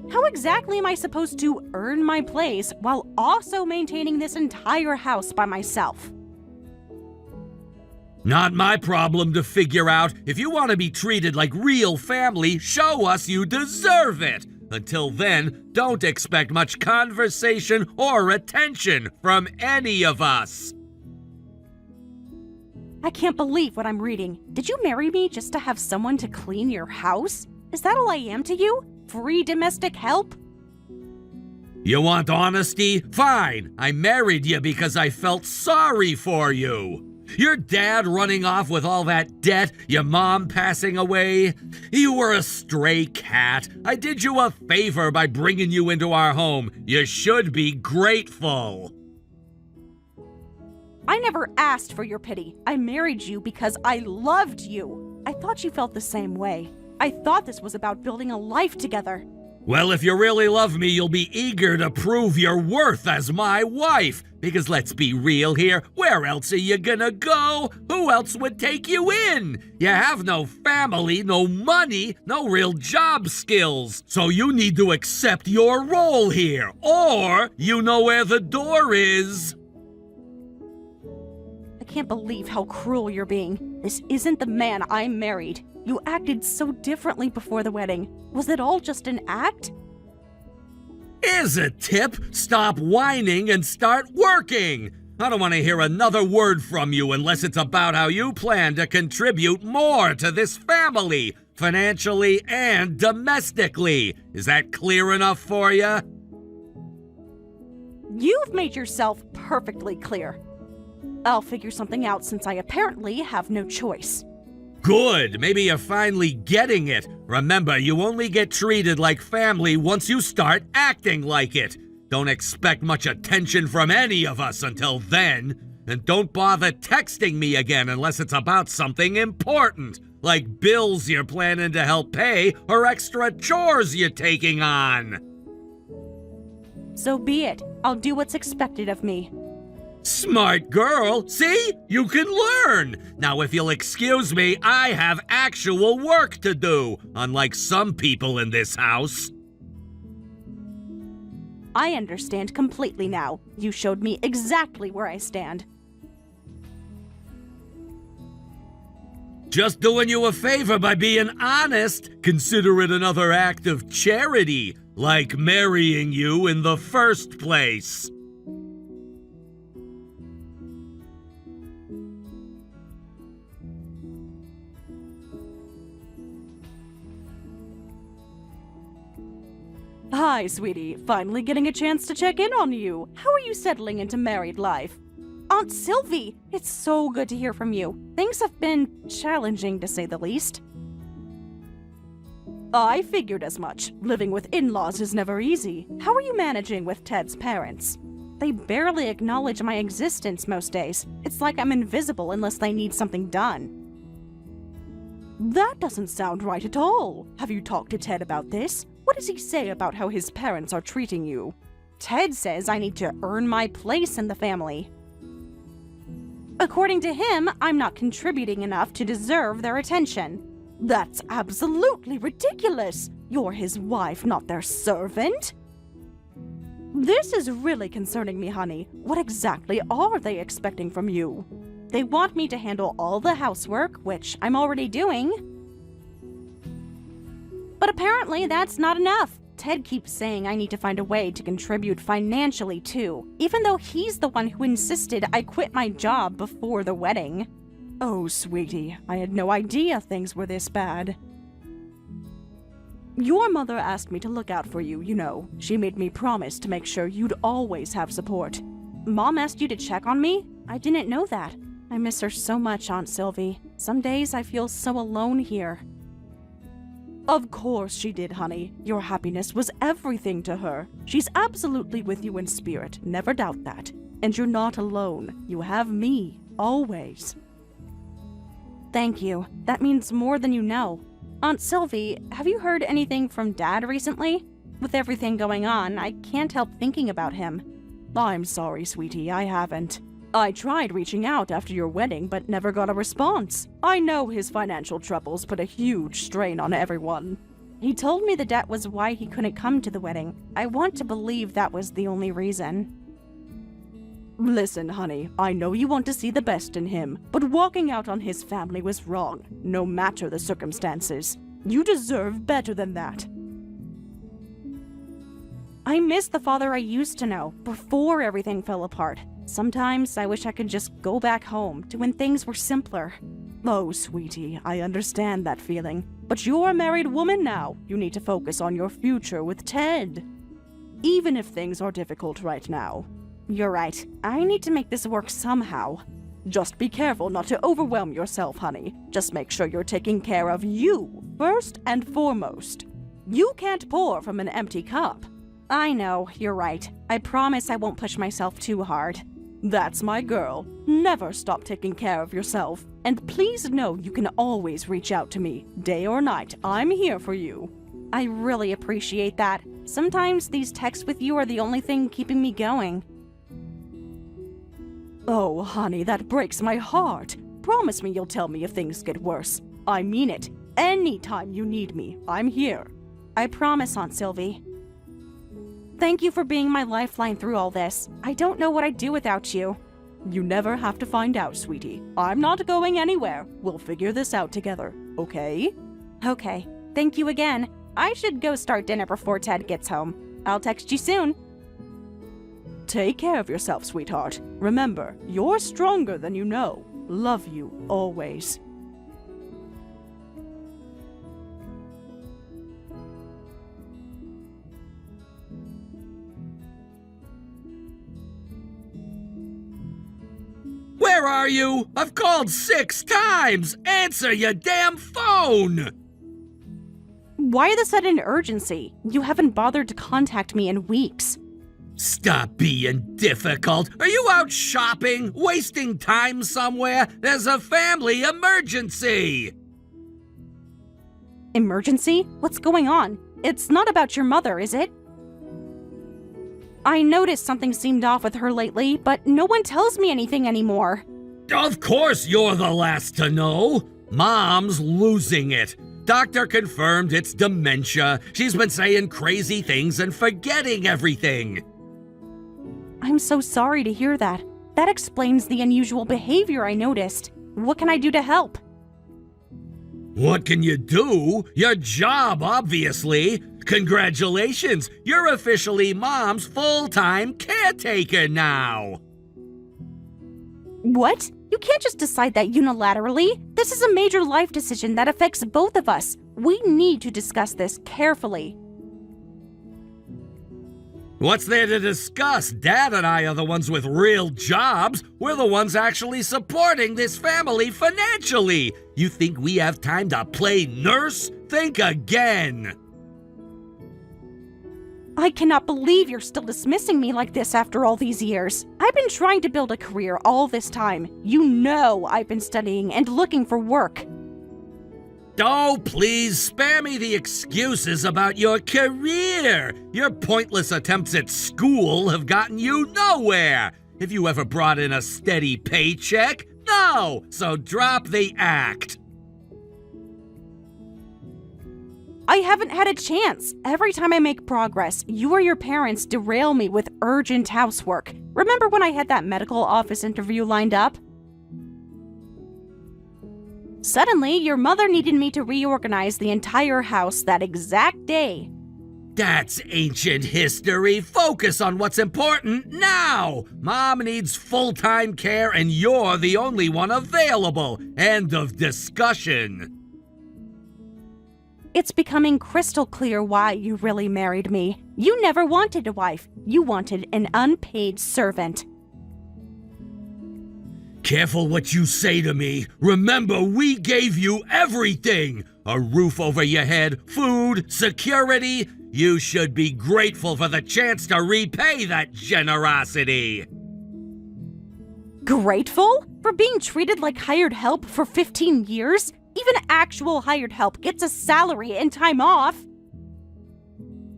How exactly am I supposed to earn my place while also maintaining this entire house by myself? Not my problem to figure out. If you want to be treated like real family, show us you deserve it. Until then, don't expect much conversation or attention from any of us. I can't believe what I'm reading. Did you marry me just to have someone to clean your house? Is that all I am to you? Free domestic help? You want honesty? Fine. I married you because I felt sorry for you. Your dad running off with all that debt, your mom passing away. You were a stray cat. I did you a favor by bringing you into our home. You should be grateful. I never asked for your pity. I married you because I loved you. I thought you felt the same way. I thought this was about building a life together. Well, if you really love me, you'll be eager to prove your worth as my wife. Because let's be real here, where else are you gonna go? Who else would take you in? You have no family, no money, no real job skills. So you need to accept your role here, or you know where the door is. I can't believe how cruel you're being. This isn't the man I married. You acted so differently before the wedding. Was it all just an act? Here's a tip. Stop whining and start working. I don't want to hear another word from you unless it's about how you plan to contribute more to this family, financially and domestically. Is that clear enough for you? You've made yourself perfectly clear. I'll figure something out since I apparently have no choice. Good. Maybe you're finally getting it. Remember, you only get treated like family once you start acting like it. Don't expect much attention from any of us until then. And don't bother texting me again unless it's about something important, like bills you're planning to help pay or extra chores you're taking on. So be it. I'll do what's expected of me. Smart girl. See? You can learn. Now, if you'll excuse me, I have actual work to do, unlike some people in this house. I understand completely now. You showed me exactly where I stand. Just doing you a favor by being honest. Consider it another act of charity, like marrying you in the first place. Hi, sweetie. Finally getting a chance to check in on you. How are you settling into married life? Aunt Sylvie, it's so good to hear from you. Things have been challenging, to say the least. I figured as much. Living with in-laws is never easy. How are you managing with Ted's parents? They barely acknowledge my existence most days. It's like I'm invisible unless they need something done. That doesn't sound right at all. Have you talked to Ted about this? What does he say about how his parents are treating you? Ted says I need to earn my place in the family. According to him, I'm not contributing enough to deserve their attention. That's absolutely ridiculous. You're his wife, not their servant. This is really concerning me, honey. What exactly are they expecting from you? They want me to handle all the housework, which I'm already doing. But apparently that's not enough. Ted keeps saying I need to find a way to contribute financially too, even though he's the one who insisted I quit my job before the wedding. Oh, sweetie, I had no idea things were this bad. Your mother asked me to look out for you, you know. She made me promise to make sure you'd always have support. Mom asked you to check on me? I didn't know that. I miss her so much, Aunt Sylvie. Some days I feel so alone here. Of course she did, honey. Your happiness was everything to her. She's absolutely with you in spirit, never doubt that. And you're not alone. You have me, always. Thank you. That means more than you know. Aunt Sylvie, have you heard anything from Dad recently? With everything going on, I can't help thinking about him. I'm sorry, sweetie, I haven't. I tried reaching out after your wedding, but never got a response. I know his financial troubles put a huge strain on everyone. He told me the debt was why he couldn't come to the wedding. I want to believe that was the only reason. Listen, honey, I know you want to see the best in him, but walking out on his family was wrong, no matter the circumstances. You deserve better than that. I miss the father I used to know, before everything fell apart. Sometimes I wish I could just go back home to when things were simpler. Oh, sweetie, I understand that feeling. But you're a married woman now. You need to focus on your future with Ted. Even if things are difficult right now. You're right. I need to make this work somehow. Just be careful not to overwhelm yourself, honey. Just make sure you're taking care of you first and foremost. You can't pour from an empty cup. I know, you're right. I promise I won't push myself too hard. That's my girl. Never stop taking care of yourself. And please know you can always reach out to me. Day or night, I'm here for you. I really appreciate that. Sometimes these texts with you are the only thing keeping me going. Oh, honey, that breaks my heart. Promise me you'll tell me if things get worse. I mean it. Anytime you need me, I'm here. I promise, Aunt Sylvie. Thank you for being my lifeline through all this. I don't know what I'd do without you. You never have to find out, sweetie. I'm not going anywhere. We'll figure this out together, okay? Okay. Thank you again. I should go start dinner before Ted gets home. I'll text you soon. Take care of yourself, sweetheart. Remember, you're stronger than you know. Love you always. Where are you? I've called 6 times! Answer your damn phone! Why the sudden urgency? You haven't bothered to contact me in weeks. Stop being difficult. Are you out shopping? Wasting time somewhere? There's a family emergency! Emergency? What's going on? It's not about your mother, is it? I noticed something seemed off with her lately, but no one tells me anything anymore. Of course you're the last to know. Mom's losing it. Doctor confirmed it's dementia. She's been saying crazy things and forgetting everything. I'm so sorry to hear that. That explains the unusual behavior I noticed. What can I do to help? What can you do? Your job, obviously. Congratulations, you're officially Mom's full-time caretaker now. What? You can't just decide that unilaterally. This is a major life decision that affects both of us. We need to discuss this carefully. What's there to discuss? Dad and I are the ones with real jobs. We're the ones actually supporting this family financially. You think we have time to play nurse? Think again. I cannot believe you're still dismissing me like this after all these years. I've been trying to build a career all this time. You know I've been studying and looking for work. Oh, please, spare me the excuses about your career. Your pointless attempts at school have gotten you nowhere. Have you ever brought in a steady paycheck? No, so drop the act. I haven't had a chance. Every time I make progress, you or your parents derail me with urgent housework. Remember when I had that medical office interview lined up? Suddenly, your mother needed me to reorganize the entire house that exact day. That's ancient history. Focus on what's important now. Mom needs full-time care and you're the only one available. End of discussion. It's becoming crystal clear why you really married me. You never wanted a wife. You wanted an unpaid servant. Careful what you say to me. Remember, we gave you everything. A roof over your head, food, security. You should be grateful for the chance to repay that generosity. Grateful? For being treated like hired help for 15 years? Even actual hired help gets a salary and time off.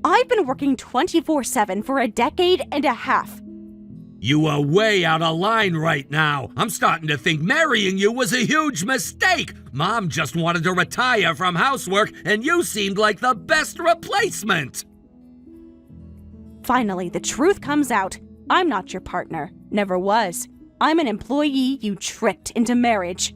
I've been working 24/7 for a decade and a half. You are way out of line right now. I'm starting to think marrying you was a huge mistake. Mom just wanted to retire from housework, and you seemed like the best replacement. Finally, the truth comes out. I'm not your partner. Never was. I'm an employee you tricked into marriage.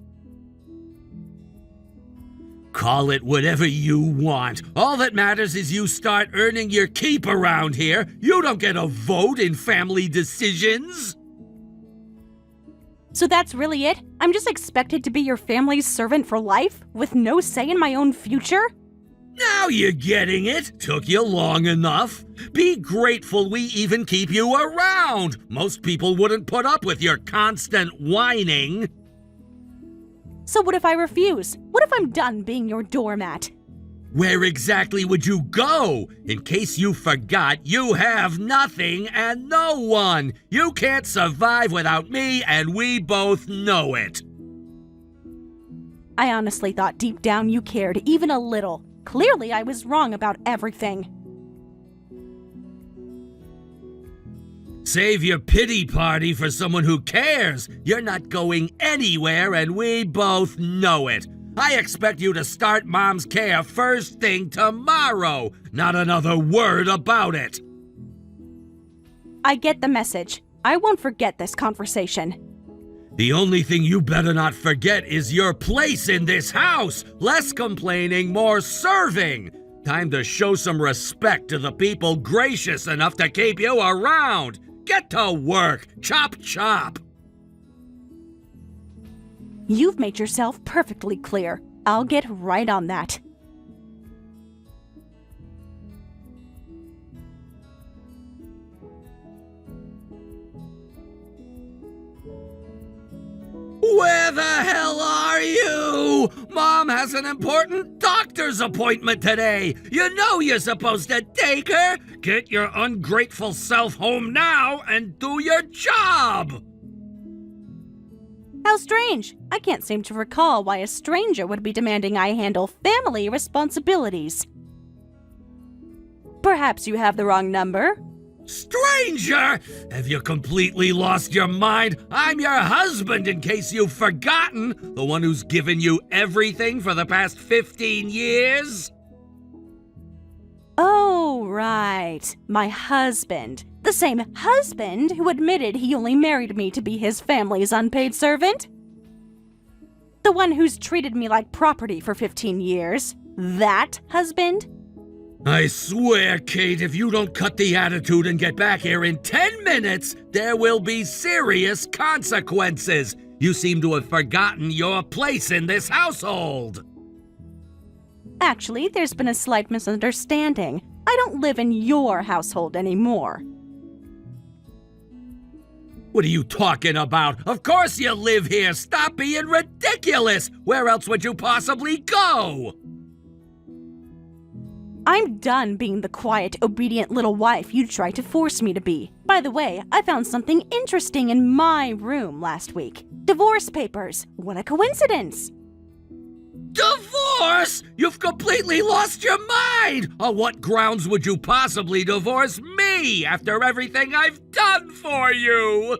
Call it whatever you want. All that matters is you start earning your keep around here. You don't get a vote in family decisions. So that's really it? I'm just expected to be your family's servant for life, with no say in my own future? Now you're getting it. Took you long enough. Be grateful we even keep you around. Most people wouldn't put up with your constant whining. So what if I refuse? What if I'm done being your doormat? Where exactly would you go? In case you forgot, you have nothing and no one. You can't survive without me, and we both know it. I honestly thought deep down you cared, even a little. Clearly, I was wrong about everything. Save your pity party for someone who cares. You're not going anywhere, and we both know it. I expect you to start Mom's care first thing tomorrow. Not another word about it. I get the message. I won't forget this conversation. The only thing you better not forget is your place in this house. Less complaining, more serving. Time to show some respect to the people gracious enough to keep you around. Get to work. Chop, chop. You've made yourself perfectly clear. I'll get right on that. Where the hell are you? Mom has an important doctor doctor's appointment today. You know you're supposed to take her. Get your ungrateful self home now and do your job. How strange. I can't seem to recall why a stranger would be demanding I handle family responsibilities. Perhaps you have the wrong number? Stranger! Have you completely lost your mind? I'm your husband, in case you've forgotten. The one who's given you everything for the past 15 years. Oh, right. My husband. The same husband who admitted he only married me to be his family's unpaid servant? The one who's treated me like property for 15 years? That husband? I swear, Kate, if you don't cut the attitude and get back here in 10 minutes, there will be serious consequences. You seem to have forgotten your place in this household. Actually, there's been a slight misunderstanding. I don't live in your household anymore. What are you talking about? Of course you live here. Stop being ridiculous. Where else would you possibly go? I'm done being the quiet, obedient little wife you tried to force me to be. By the way, I found something interesting in my room last week. Divorce papers. What a coincidence. Divorce? You've completely lost your mind! On what grounds would you possibly divorce me after everything I've done for you?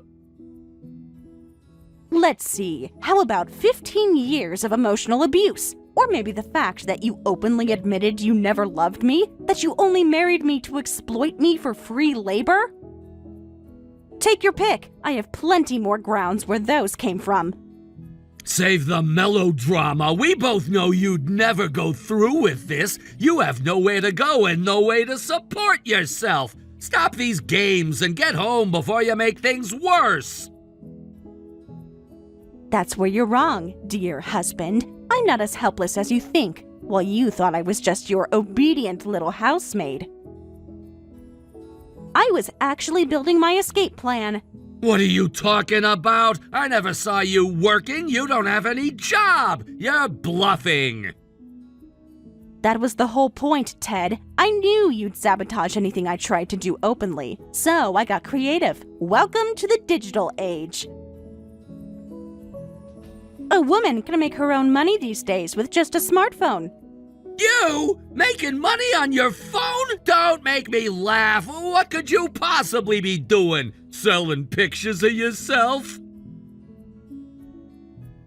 Let's see. How about 15 years of emotional abuse? Or maybe the fact that you openly admitted you never loved me? That you only married me to exploit me for free labor? Take your pick. I have plenty more grounds where those came from. Save the melodrama. We both know you'd never go through with this. You have nowhere to go and no way to support yourself. Stop these games and get home before you make things worse. That's where you're wrong, dear husband. I'm not as helpless as you think. Well, you thought I was just your obedient little housemaid. I was actually building my escape plan. What are you talking about? I never saw you working. You don't have any job. You're bluffing. That was the whole point, Ted. I knew you'd sabotage anything I tried to do openly, so I got creative. Welcome to the digital age. A woman can make her own money these days with just a smartphone. You? Making money on your phone? Don't make me laugh. What could you possibly be doing? Selling pictures of yourself?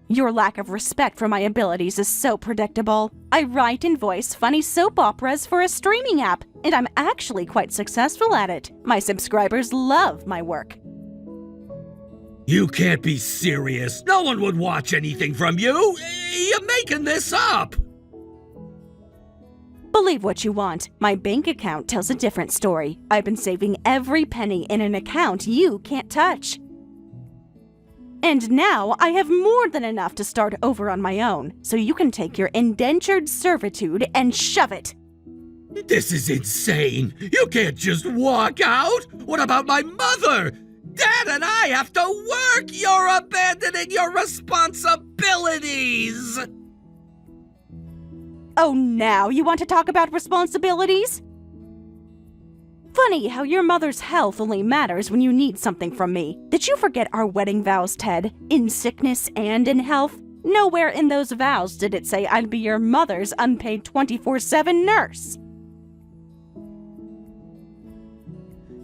Your lack of respect for my abilities is so predictable. I write and voice funny soap operas for a streaming app, and I'm actually quite successful at it. My subscribers love my work. You can't be serious. No one would watch anything from you. You're making this up. Believe what you want. My bank account tells a different story. I've been saving every penny in an account you can't touch. And now I have more than enough to start over on my own, so you can take your indentured servitude and shove it. This is insane. You can't just walk out. What about my mother? Dad and I have to work! You're abandoning your responsibilities! Oh, now you want to talk about responsibilities? Funny how your mother's health only matters when you need something from me. Did you forget our wedding vows, Ted? In sickness and in health? Nowhere in those vows did it say I'd be your mother's unpaid 24/7 nurse.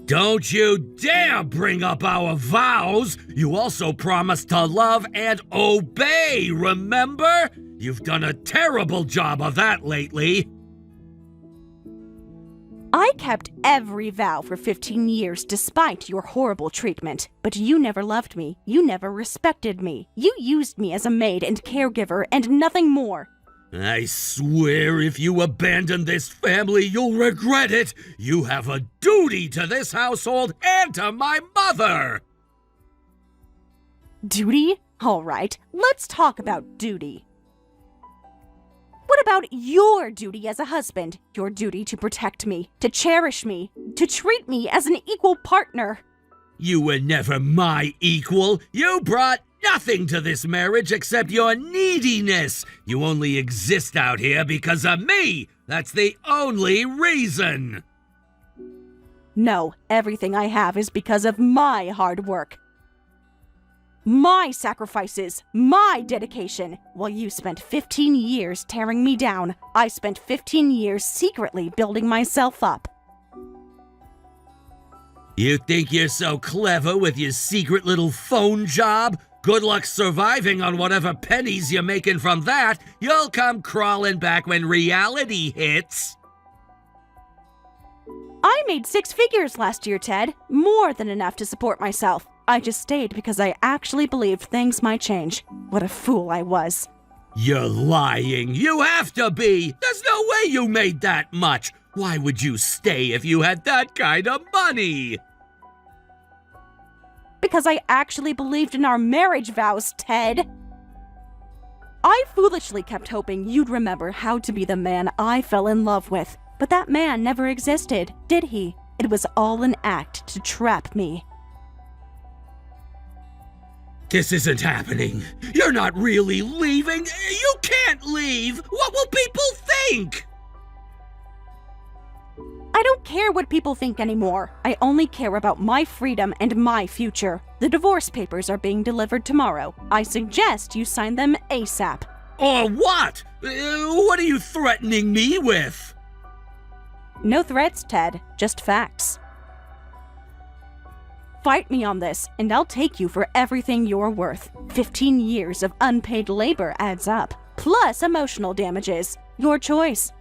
Don't you dare bring up our vows! You also promised to love and obey, remember? You've done a terrible job of that lately. I kept every vow for 15 years despite your horrible treatment. But you never loved me. You never respected me. You used me as a maid and caregiver and nothing more. I swear if you abandon this family, you'll regret it. You have a duty to this household and to my mother. Duty? All right, let's talk about duty. What about your duty as a husband? Your duty to protect me, to cherish me, to treat me as an equal partner. You were never my equal. You brought nothing to this marriage except your neediness. You only exist out here because of me. That's the only reason. No, everything I have is because of my hard work. My sacrifices, my dedication. While you spent 15 years tearing me down, I spent 15 years secretly building myself up. You think you're so clever with your secret little phone job? Good luck surviving on whatever pennies you're making from that. You'll come crawling back when reality hits. I made 6 figures last year, Ted. More than enough to support myself. I just stayed because I actually believed things might change. What a fool I was. You're lying. You have to be. There's no way you made that much. Why would you stay if you had that kind of money? Because I actually believed in our marriage vows, Ted. I foolishly kept hoping you'd remember how to be the man I fell in love with. But that man never existed, did he? It was all an act to trap me. This isn't happening. You're not really leaving. You can't leave. What will people think? I don't care what people think anymore. I only care about my freedom and my future. The divorce papers are being delivered tomorrow. I suggest you sign them ASAP. Or what? What are you threatening me with? No threats, Ted. Just facts. Fight me on this, and I'll take you for everything you're worth. 15 years of unpaid labor adds up, plus emotional damages. Your choice.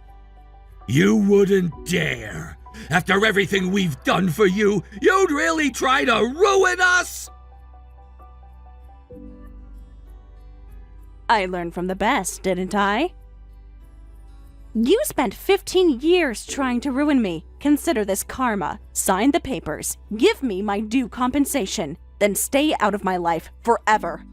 You wouldn't dare. After everything we've done for you, you'd really try to ruin us? I learned from the best, didn't I? You spent 15 years trying to ruin me. Consider this karma. Sign the papers. Give me my due compensation. Then stay out of my life forever.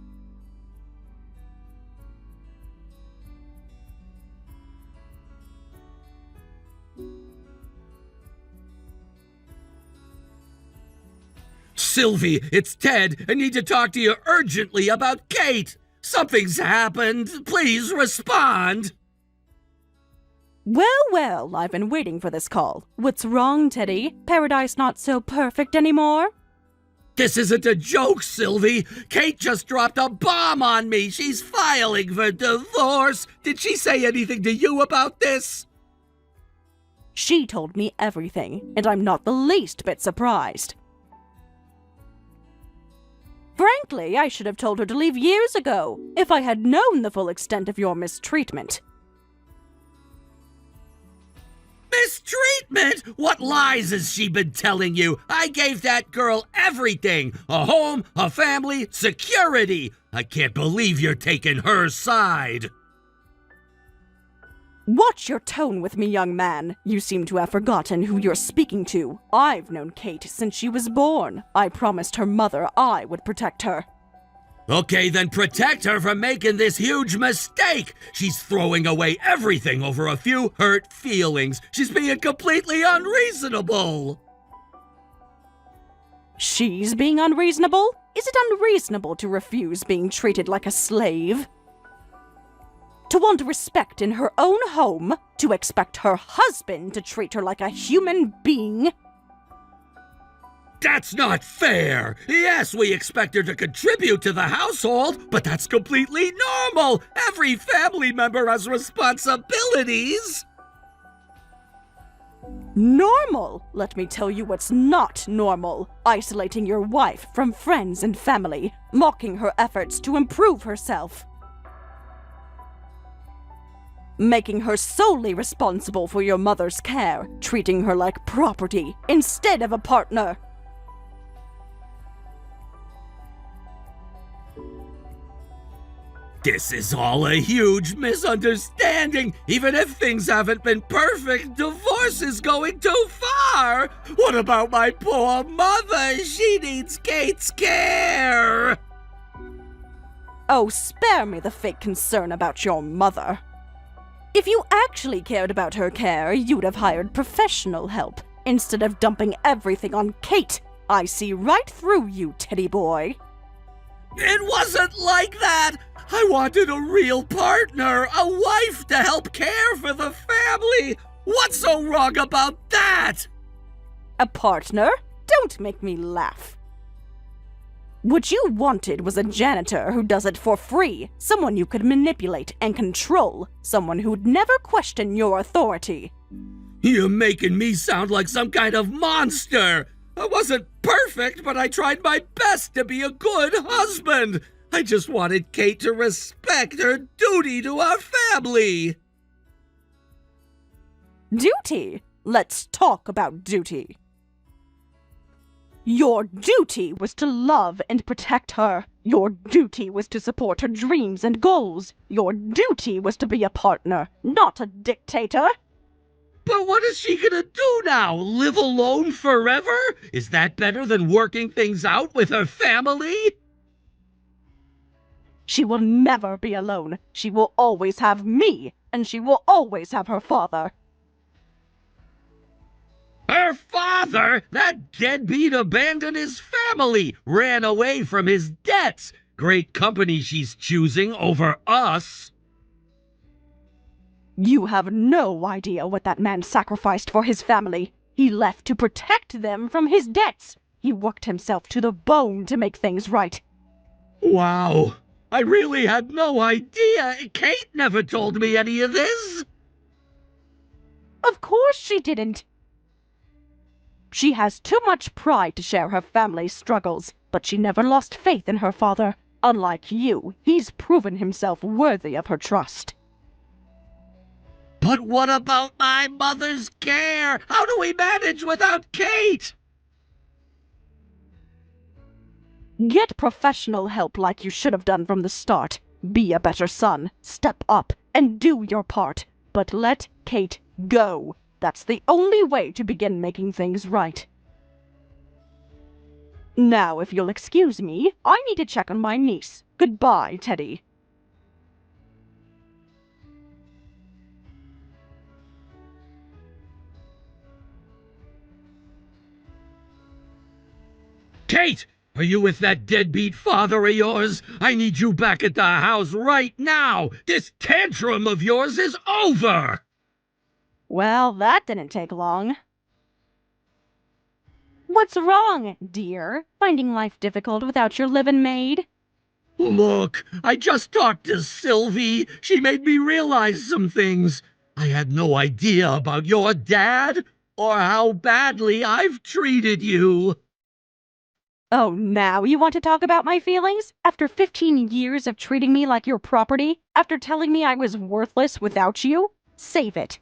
Sylvie, it's Ted. I need to talk to you urgently about Kate. Something's happened. Please respond. Well, I've been waiting for this call. What's wrong, Teddy? Paradise not so perfect anymore? This isn't a joke, Sylvie. Kate just dropped a bomb on me. She's filing for divorce. Did she say anything to you about this? She told me everything, and I'm not the least bit surprised. Frankly, I should have told her to leave years ago, if I had known the full extent of your mistreatment. Mistreatment? What lies has she been telling you? I gave that girl everything. A home, a family, security. I can't believe you're taking her side. Watch your tone with me, young man. You seem to have forgotten who you're speaking to. I've known Kate since she was born. I promised her mother I would protect her. Okay, then protect her from making this huge mistake. She's throwing away everything over a few hurt feelings. She's being completely unreasonable. She's being unreasonable? Is it unreasonable to refuse being treated like a slave? To want respect in her own home? To expect her husband to treat her like a human being? That's not fair! Yes, we expect her to contribute to the household, but that's completely normal! Every family member has responsibilities! Normal? Let me tell you what's not normal. Isolating your wife from friends and family, mocking her efforts to improve herself. Making her solely responsible for your mother's care, treating her like property instead of a partner. This is all a huge misunderstanding. Even if things haven't been perfect, divorce is going too far. What about my poor mother? She needs Kate's care. Oh, spare me the fake concern about your mother. If you actually cared about her care, you'd have hired professional help, instead of dumping everything on Kate. I see right through you, Teddy boy. It wasn't like that! I wanted a real partner, a wife to help care for the family! What's so wrong about that? A partner? Don't make me laugh. What you wanted was a janitor who does it for free, someone you could manipulate and control, someone who'd never question your authority. You're making me sound like some kind of monster! I wasn't perfect, but I tried my best to be a good husband! I just wanted Kate to respect her duty to our family! Duty? Let's talk about duty. Your duty was to love and protect her. Your duty was to support her dreams and goals. Your duty was to be a partner, not a dictator. But what is she gonna do now? Live alone forever? Is that better than working things out with her family? She will never be alone. She will always have me, and she will always have her father. Her father? That deadbeat abandoned his family, ran away from his debts. Great company she's choosing over us. You have no idea what that man sacrificed for his family. He left to protect them from his debts. He worked himself to the bone to make things right. Wow. I really had no idea. Kate never told me any of this. Of course she didn't. She has too much pride to share her family's struggles, but she never lost faith in her father. Unlike you, he's proven himself worthy of her trust. But what about my mother's care? How do we manage without Kate? Get professional help like you should have done from the start. Be a better son, step up, and do your part. But let Kate go. That's the only way to begin making things right. Now, if you'll excuse me, I need to check on my niece. Goodbye, Teddy. Kate! Are you with that deadbeat father of yours? I need you back at the house right now! This tantrum of yours is over! Well, that didn't take long. What's wrong, dear? Finding life difficult without your living maid? Look, I just talked to Sylvie. She made me realize some things. I had no idea about your dad or how badly I've treated you. Oh, now you want to talk about my feelings? After 15 years of treating me like your property? After telling me I was worthless without you? Save it.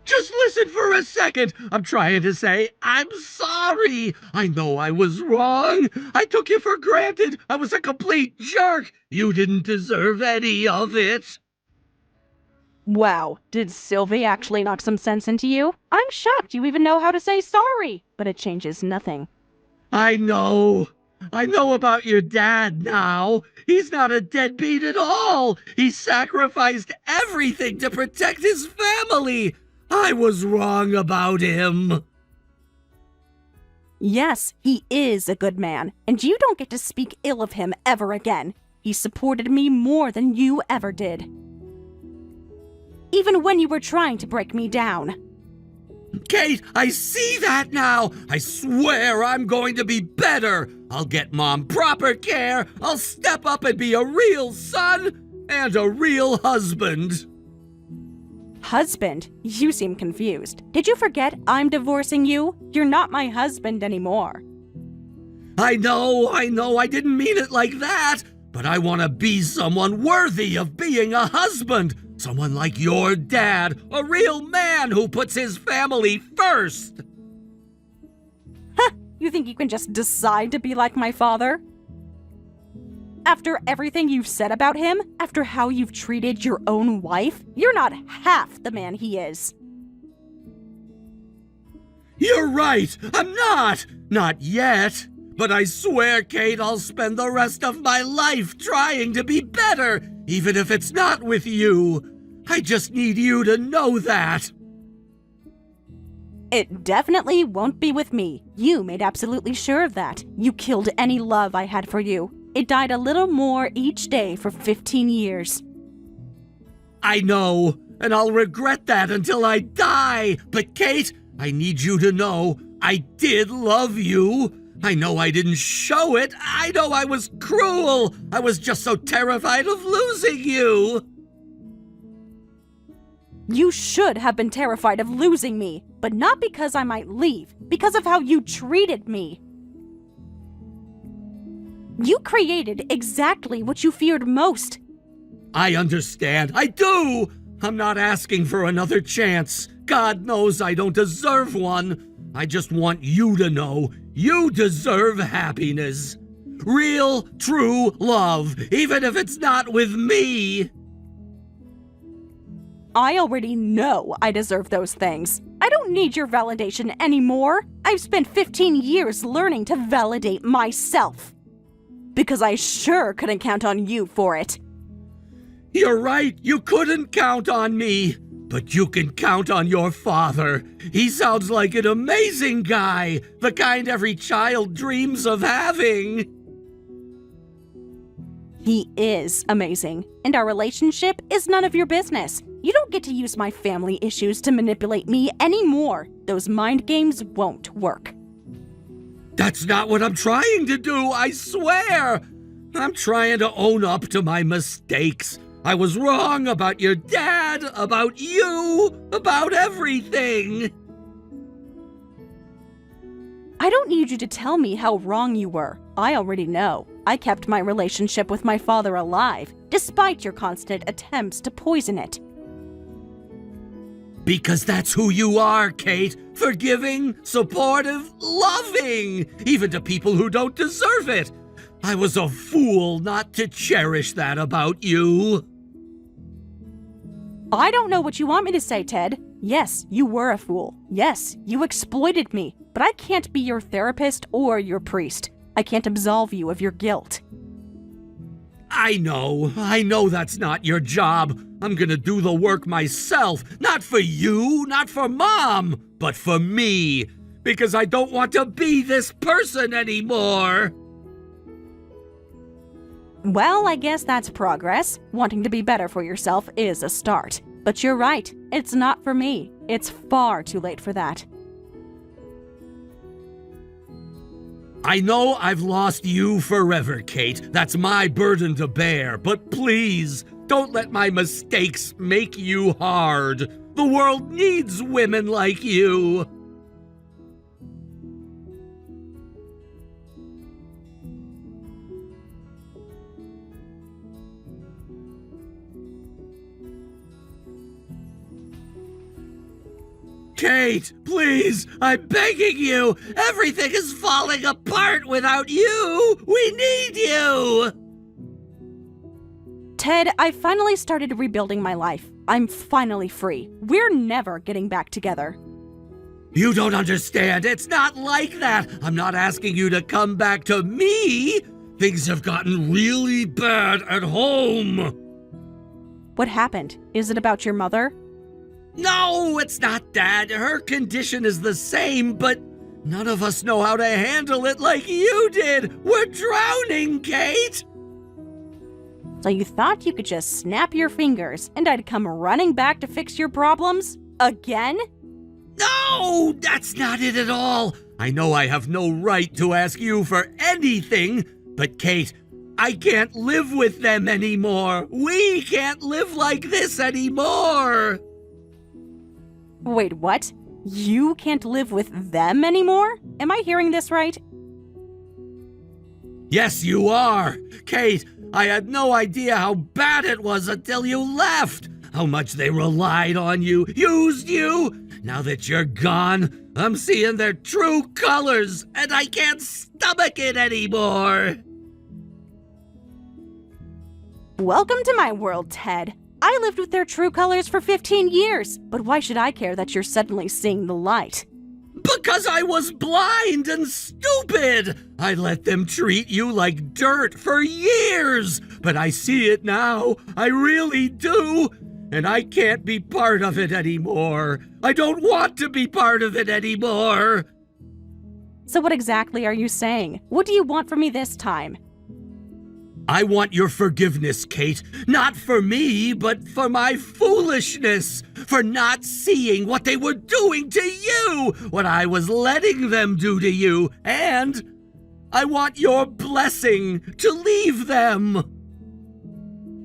Just listen for a second. I'm trying to say I'm sorry. I know I was wrong. I took you for granted. I was a complete jerk. You didn't deserve any of it. Wow, did Sylvie actually knock some sense into you? I'm shocked you even know how to say sorry, but it changes nothing. I know. I know about your dad now. He's not a deadbeat at all. He sacrificed everything to protect his family. I was wrong about him. Yes, he is a good man, and you don't get to speak ill of him ever again. He supported me more than you ever did. Even when you were trying to break me down. Kate, I see that now. I swear I'm going to be better. I'll get Mom proper care. I'll step up and be a real son and a real husband. Husband? You seem confused. Did you forget I'm divorcing you? You're not my husband anymore. I know, I didn't mean it like that. But I want to be someone worthy of being a husband. Someone like your dad, a real man who puts his family first. You think you can just decide to be like my father? After everything you've said about him, after how you've treated your own wife, you're not half the man he is. You're right, I'm not. Not yet. But I swear, Kate, I'll spend the rest of my life trying to be better, even if it's not with you. I just need you to know that. It definitely won't be with me. You made absolutely sure of that. You killed any love I had for you. It died a little more each day for 15 years. I know, and I'll regret that until I die. But Kate, I need you to know I did love you. I know I didn't show it. I know I was cruel. I was just so terrified of losing you. You should have been terrified of losing me, but not because I might leave, because of how you treated me. You created exactly what you feared most. I understand. I do. I'm not asking for another chance. God knows I don't deserve one. I just want you to know you deserve happiness. Real, true love, even if it's not with me. I already know I deserve those things. I don't need your validation anymore. I've spent 15 years learning to validate myself. Because I sure couldn't count on you for it. You're right, you couldn't count on me. But you can count on your father. He sounds like an amazing guy, the kind every child dreams of having. He is amazing, and our relationship is none of your business. You don't get to use my family issues to manipulate me anymore. Those mind games won't work. That's not what I'm trying to do, I swear. I'm trying to own up to my mistakes. I was wrong about your dad, about you, about everything. I don't need you to tell me how wrong you were. I already know. I kept my relationship with my father alive, despite your constant attempts to poison it. Because that's who you are, Kate. Forgiving, supportive, loving, even to people who don't deserve it. I was a fool not to cherish that about you. I don't know what you want me to say, Ted. Yes, you were a fool. Yes, you exploited me. But I can't be your therapist or your priest. I can't absolve you of your guilt. I know that's not your job. I'm gonna do the work myself. Not for you, not for Mom, but for me. Because I don't want to be this person anymore. Well, I guess that's progress. Wanting to be better for yourself is a start. But you're right, it's not for me. It's far too late for that. I know I've lost you forever, Kate. That's my burden to bear. But please, don't let my mistakes make you hard. The world needs women like you. Kate, please, I'm begging you. Everything is falling apart without you. We need you. Ted, I finally started rebuilding my life. I'm finally free. We're never getting back together. You don't understand. It's not like that. I'm not asking you to come back to me. Things have gotten really bad at home. What happened? Is it about your mother? No, it's not that. Her condition is the same, but none of us know how to handle it like you did. We're drowning, Kate. So you thought you could just snap your fingers and I'd come running back to fix your problems? Again? No, that's not it at all. I know I have no right to ask you for anything, but Kate, I can't live with them anymore. We can't live like this anymore. Wait, what? You can't live with them anymore? Am I hearing this right? Yes, you are. Kate, I had no idea how bad it was until you left. How much they relied on you, used you. Now that you're gone, I'm seeing their true colors, and I can't stomach it anymore. Welcome to my world, Ted. I lived with their true colors for 15 years, but why should I care that you're suddenly seeing the light? Because I was blind and stupid. I let them treat you like dirt for years, but I see it now. I really do. and I can't be part of it anymore. I don't want to be part of it anymore. So what exactly are you saying? What do you want from me this time? I want your forgiveness, Kate. Not for me, but for my foolishness. For not seeing what they were doing to you, what I was letting them do to you. And I want your blessing to leave them.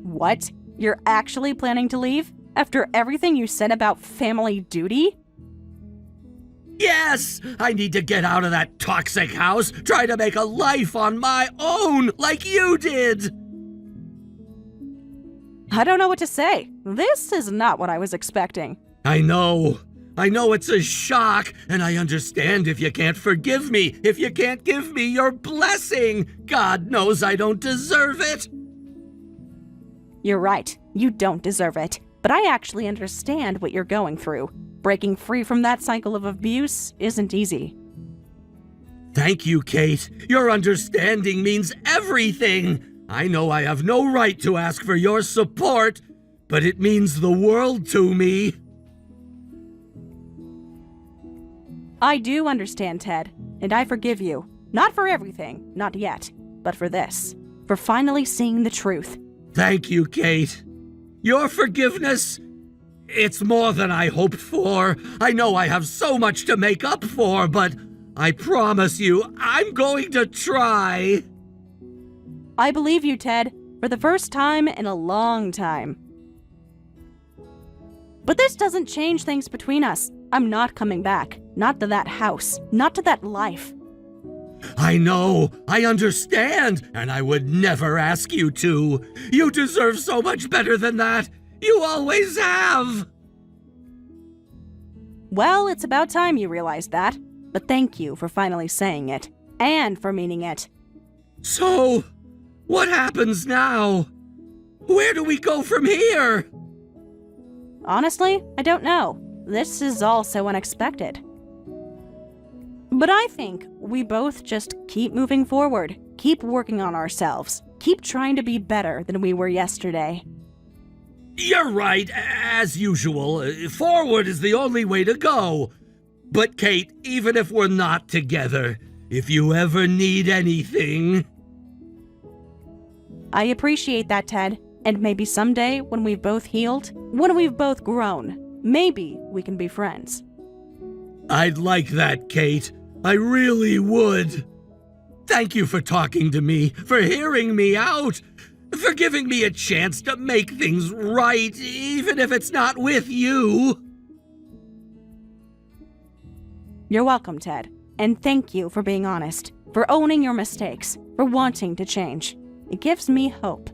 What? You're actually planning to leave? After everything you said about family duty? Yes, I need to get out of that toxic house, try to make a life on my own, like you did. I don't know what to say. This is not what I was expecting. I know it's a shock, and I understand if you can't forgive me, if you can't give me your blessing. God knows I don't deserve it. You're right. You don't deserve it. But I actually understand what you're going through. Breaking free from that cycle of abuse isn't easy. Thank you, Kate. Your understanding means everything. I know I have no right to ask for your support, but it means the world to me. I do understand, Ted, and I forgive you. Not for everything, not yet, but for this. For finally seeing the truth. Thank you, Kate. Your forgiveness, it's more than I hoped for. I know I have so much to make up for, but I promise you, I'm going to try. I believe you, Ted, for the first time in a long time. But this doesn't change things between us. I'm not coming back. Not to that house. Not to that life. I know, I understand, and I would never ask you to. You deserve so much better than that. You always have. Well, it's about time you realized that. But thank you for finally saying it. And for meaning it. So, what happens now? Where do we go from here? Honestly, I don't know. This is all so unexpected. But I think we both just keep moving forward, keep working on ourselves, keep trying to be better than we were yesterday. You're right, as usual. Forward is the only way to go. But Kate, even if we're not together, if you ever need anything... I appreciate that, Ted. And maybe someday, when we've both healed, when we've both grown, maybe we can be friends. I'd like that, Kate. I really would. Thank you for talking to me, for hearing me out, for giving me a chance to make things right, even if it's not with you. You're welcome, Ted. And thank you for being honest, for owning your mistakes, for wanting to change. It gives me hope.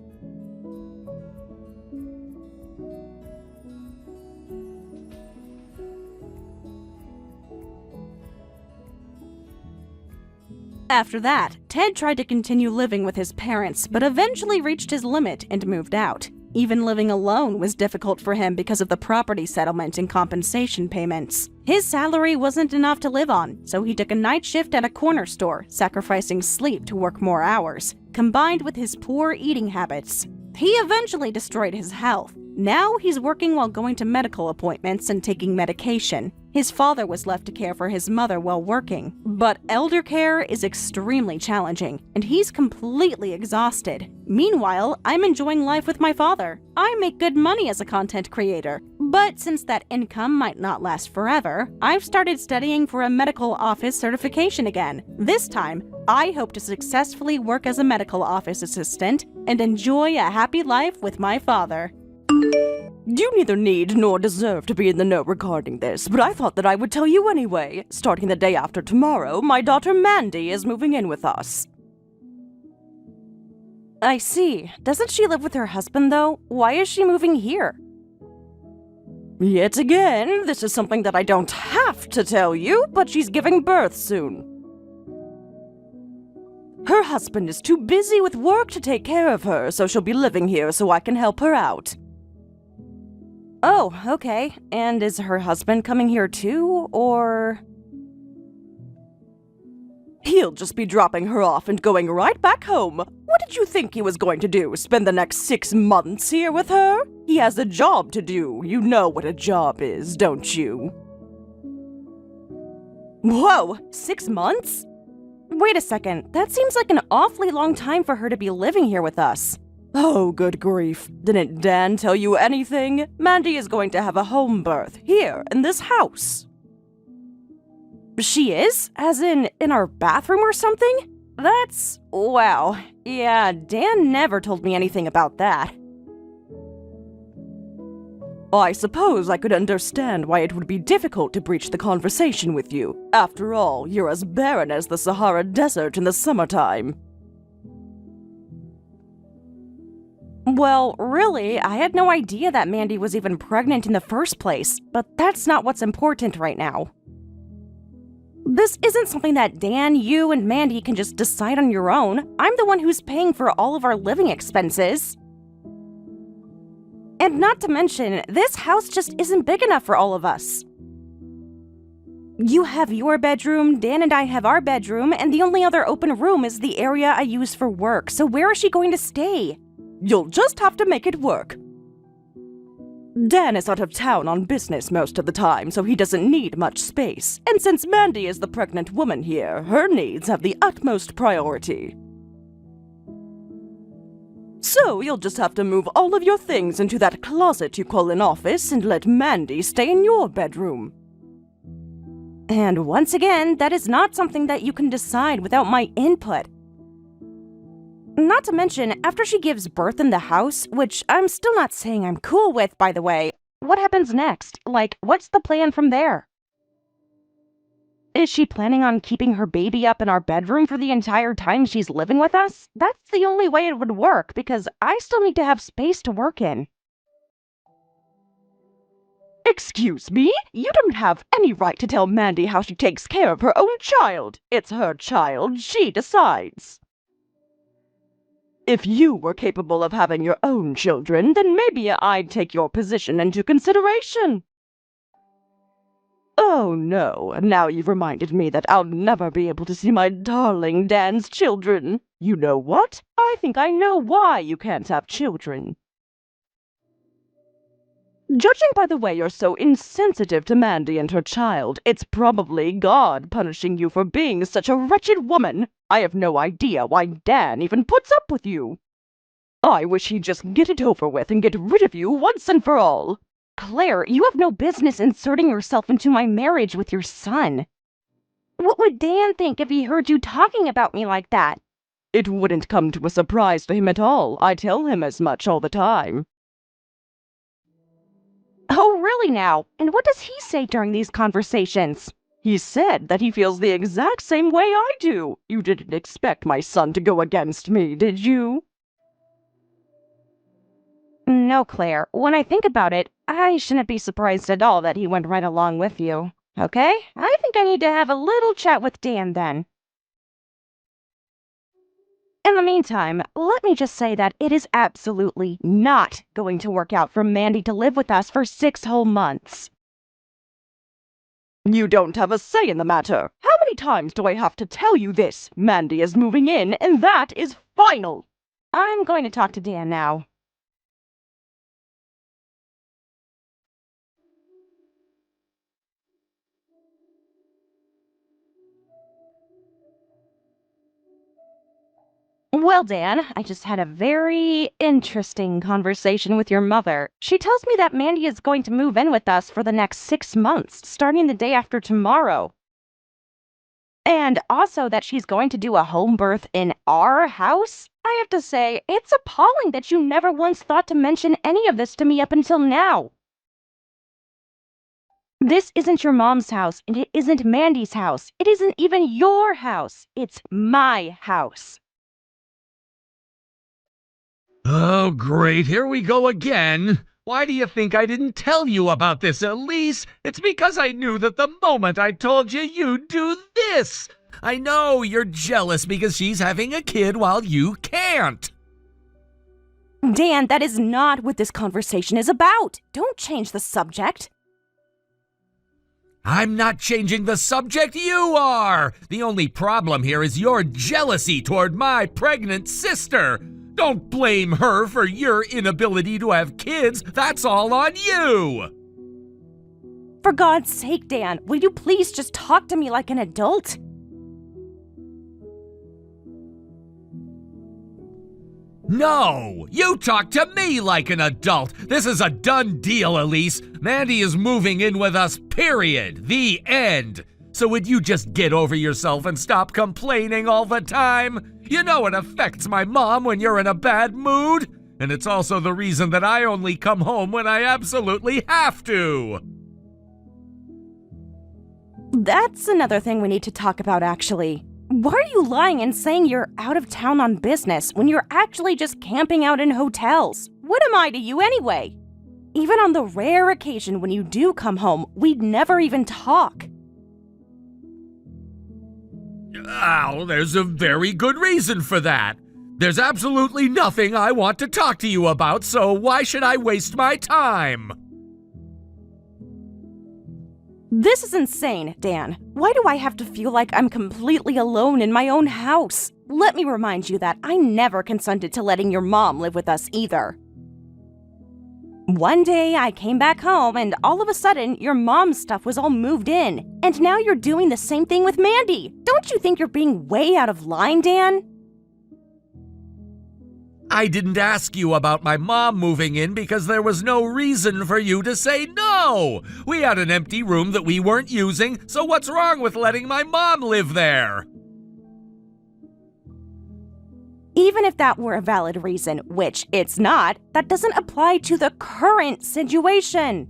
After that, Ted tried to continue living with his parents, but eventually reached his limit and moved out. Even living alone was difficult for him because of the property settlement and compensation payments. His salary wasn't enough to live on, so he took a night shift at a corner store, sacrificing sleep to work more hours. Combined with his poor eating habits, he eventually destroyed his health. Now he's working while going to medical appointments and taking medication. His father was left to care for his mother while working. But elder care is extremely challenging, and he's completely exhausted. Meanwhile, I'm enjoying life with my father. I make good money as a content creator. But since that income might not last forever, I've started studying for a medical office certification again. This time, I hope to successfully work as a medical office assistant and enjoy a happy life with my father. You neither need nor deserve to be in the know regarding this, but I thought that I would tell you anyway. Starting the day after tomorrow, my daughter Mandy is moving in with us. I see. Doesn't she live with her husband, though? Why is she moving here? Yet again, this is something that I don't have to tell you, but she's giving birth soon. Her husband is too busy with work to take care of her, so she'll be living here so I can help her out. Oh, okay. And is her husband coming here too, or...? He'll just be dropping her off and going right back home. What did you think he was going to do? Spend the next 6 months here with her? He has a job to do. You know what a job is, don't you? Whoa, 6 months? Wait a second, that seems like an awfully long time for her to be living here with us. Oh, good grief. Didn't Dan tell you anything? Mandy is going to have a home birth here in this house. She is? As in our bathroom or something? Wow. Yeah, Dan never told me anything about that. I suppose I could understand why it would be difficult to breach the conversation with you. After all, you're as barren as the Sahara Desert in the summertime. Well, really, I had no idea that Mandy was even pregnant in the first place, but that's not what's important right now. This isn't something that Dan, you, and Mandy can just decide on your own. I'm the one who's paying for all of our living expenses. And not to mention, this house just isn't big enough for all of us. You have your bedroom, Dan and I have our bedroom, and the only other open room is the area I use for work, so where is she going to stay? You'll just have to make it work. Dan is out of town on business most of the time, so he doesn't need much space. And since Mandy is the pregnant woman here, her needs have the utmost priority. So you'll just have to move all of your things into that closet you call an office and let Mandy stay in your bedroom. And once again, that is not something that you can decide without my input. Not to mention, after she gives birth in the house, which I'm still not saying I'm cool with, by the way, what happens next? Like, what's the plan from there? Is she planning on keeping her baby up in our bedroom for the entire time she's living with us? That's the only way it would work, because I still need to have space to work in. Excuse me? You don't have any right to tell Mandy how she takes care of her own child. It's her child. She decides. If you were capable of having your own children, then maybe I'd take your position into consideration. Oh no, now you've reminded me that I'll never be able to see my darling Dan's children. You know what? I think I know why you can't have children. Judging by the way you're so insensitive to Mandy and her child, it's probably God punishing you for being such a wretched woman. I have no idea why Dan even puts up with you. I wish he'd just get it over with and get rid of you once and for all. Claire, you have no business inserting yourself into my marriage with your son. What would Dan think if he heard you talking about me like that? It wouldn't come to a surprise to him at all. I tell him as much all the time. Oh, really now? And what does he say during these conversations? He said that he feels the exact same way I do. You didn't expect my son to go against me, did you? No, Claire. When I think about it, I shouldn't be surprised at all that he went right along with you. Okay? I think I need to have a little chat with Dan then. In the meantime, let me just say that it is absolutely not going to work out for Mandy to live with us for 6 whole months. You don't have a say in the matter. How many times do I have to tell you this? Mandy is moving in, and that is final. I'm going to talk to Dan now. Well, Dan, I just had a very interesting conversation with your mother. She tells me that Mandy is going to move in with us for the next 6 months, starting the day after tomorrow. And also that she's going to do a home birth in our house? I have to say, it's appalling that you never once thought to mention any of this to me up until now. This isn't your mom's house, and it isn't Mandy's house. It isn't even your house. It's my house. Oh, great, here we go again. Why do you think I didn't tell you about this, Elise? It's because I knew that the moment I told you, you'd do this. I know you're jealous because she's having a kid while you can't. Dan, that is not what this conversation is about. Don't change the subject. I'm not changing the subject, you are! The only problem here is your jealousy toward my pregnant sister. Don't blame her for your inability to have kids. That's all on you! For God's sake, Dan, will you please just talk to me like an adult? No! You talk to me like an adult! This is a done deal, Elise! Mandy is moving in with us, period! The end! So would you just get over yourself and stop complaining all the time? You know it affects my mom when you're in a bad mood! And it's also the reason that I only come home when I absolutely have to! That's another thing we need to talk about, actually. Why are you lying and saying you're out of town on business when you're actually just camping out in hotels? What am I to you anyway? Even on the rare occasion when you do come home, we'd never even talk. Oh, there's a very good reason for that. There's absolutely nothing I want to talk to you about, so why should I waste my time? This is insane, Dan. Why do I have to feel like I'm completely alone in my own house? Let me remind you that I never consented to letting your mom live with us either. One day I came back home and all of a sudden your mom's stuff was all moved in. And now you're doing the same thing with Mandy. Don't you think you're being way out of line, Dan? I didn't ask you about my mom moving in because there was no reason for you to say no. We had an empty room that we weren't using, so what's wrong with letting my mom live there? Even if that were a valid reason, which it's not, that doesn't apply to the current situation.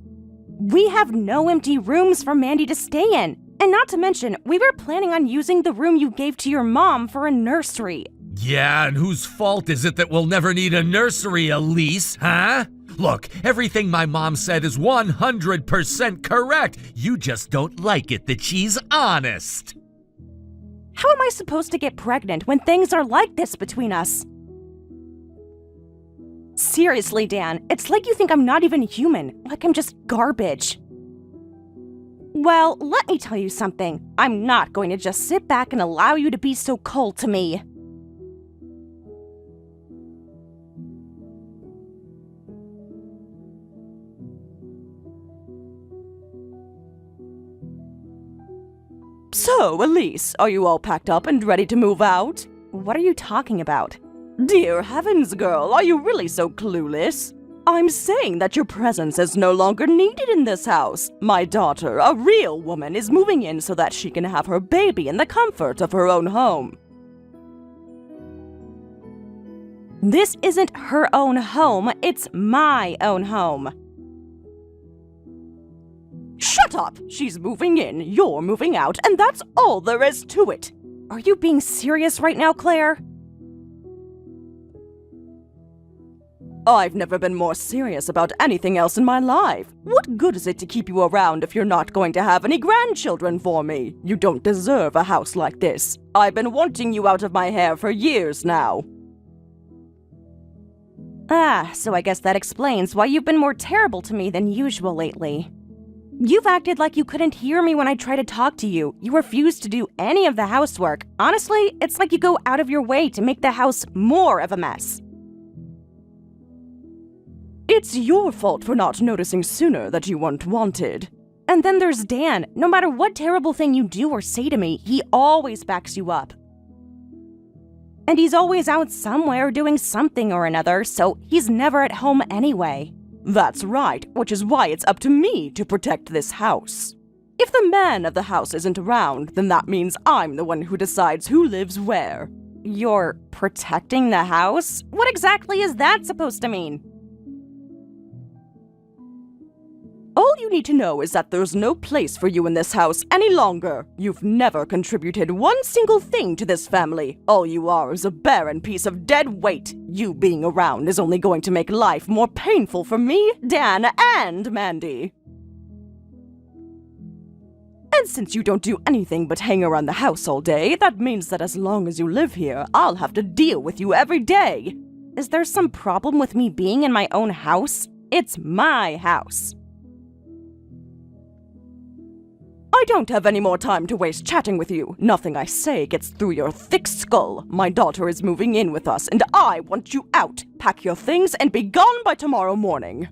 We have no empty rooms for Mandy to stay in. And not to mention, we were planning on using the room you gave to your mom for a nursery. Yeah, and whose fault is it that we'll never need a nursery, Elise, huh? Look, everything my mom said is 100% correct. You just don't like it that she's honest. How am I supposed to get pregnant when things are like this between us? Seriously, Dan, it's like you think I'm not even human, like I'm just garbage. Well, let me tell you something. I'm not going to just sit back and allow you to be so cold to me. So, Elise, are you all packed up and ready to move out? What are you talking about? Dear heavens, girl, are you really so clueless? I'm saying that your presence is no longer needed in this house. My daughter, a real woman, is moving in so that she can have her baby in the comfort of her own home. This isn't her own home, it's my own home. Shut up! She's moving in, you're moving out, and that's all there is to it. Are you being serious right now, Claire? I've never been more serious about anything else in my life. What good is it to keep you around if you're not going to have any grandchildren for me? You don't deserve a house like this. I've been wanting you out of my hair for years now. So I guess that explains why you've been more terrible to me than usual lately. You've acted like you couldn't hear me when I tried to talk to you. You refused to do any of the housework. Honestly, it's like you go out of your way to make the house more of a mess. It's your fault for not noticing sooner that you weren't wanted. And then there's Dan. No matter what terrible thing you do or say to me, he always backs you up. And he's always out somewhere doing something or another, so he's never at home anyway. That's right, which is why it's up to me to protect this house. If the man of the house isn't around, then that means I'm the one who decides who lives where. You're protecting the house? What exactly is that supposed to mean? All you need to know is that there's no place for you in this house any longer. You've never contributed one single thing to this family. All you are is a barren piece of dead weight. You being around is only going to make life more painful for me, Dan, and Mandy. And since you don't do anything but hang around the house all day, that means that as long as you live here, I'll have to deal with you every day. Is there some problem with me being in my own house? It's my house. I don't have any more time to waste chatting with you. Nothing I say gets through your thick skull. My daughter is moving in with us, and I want you out. Pack your things and be gone by tomorrow morning.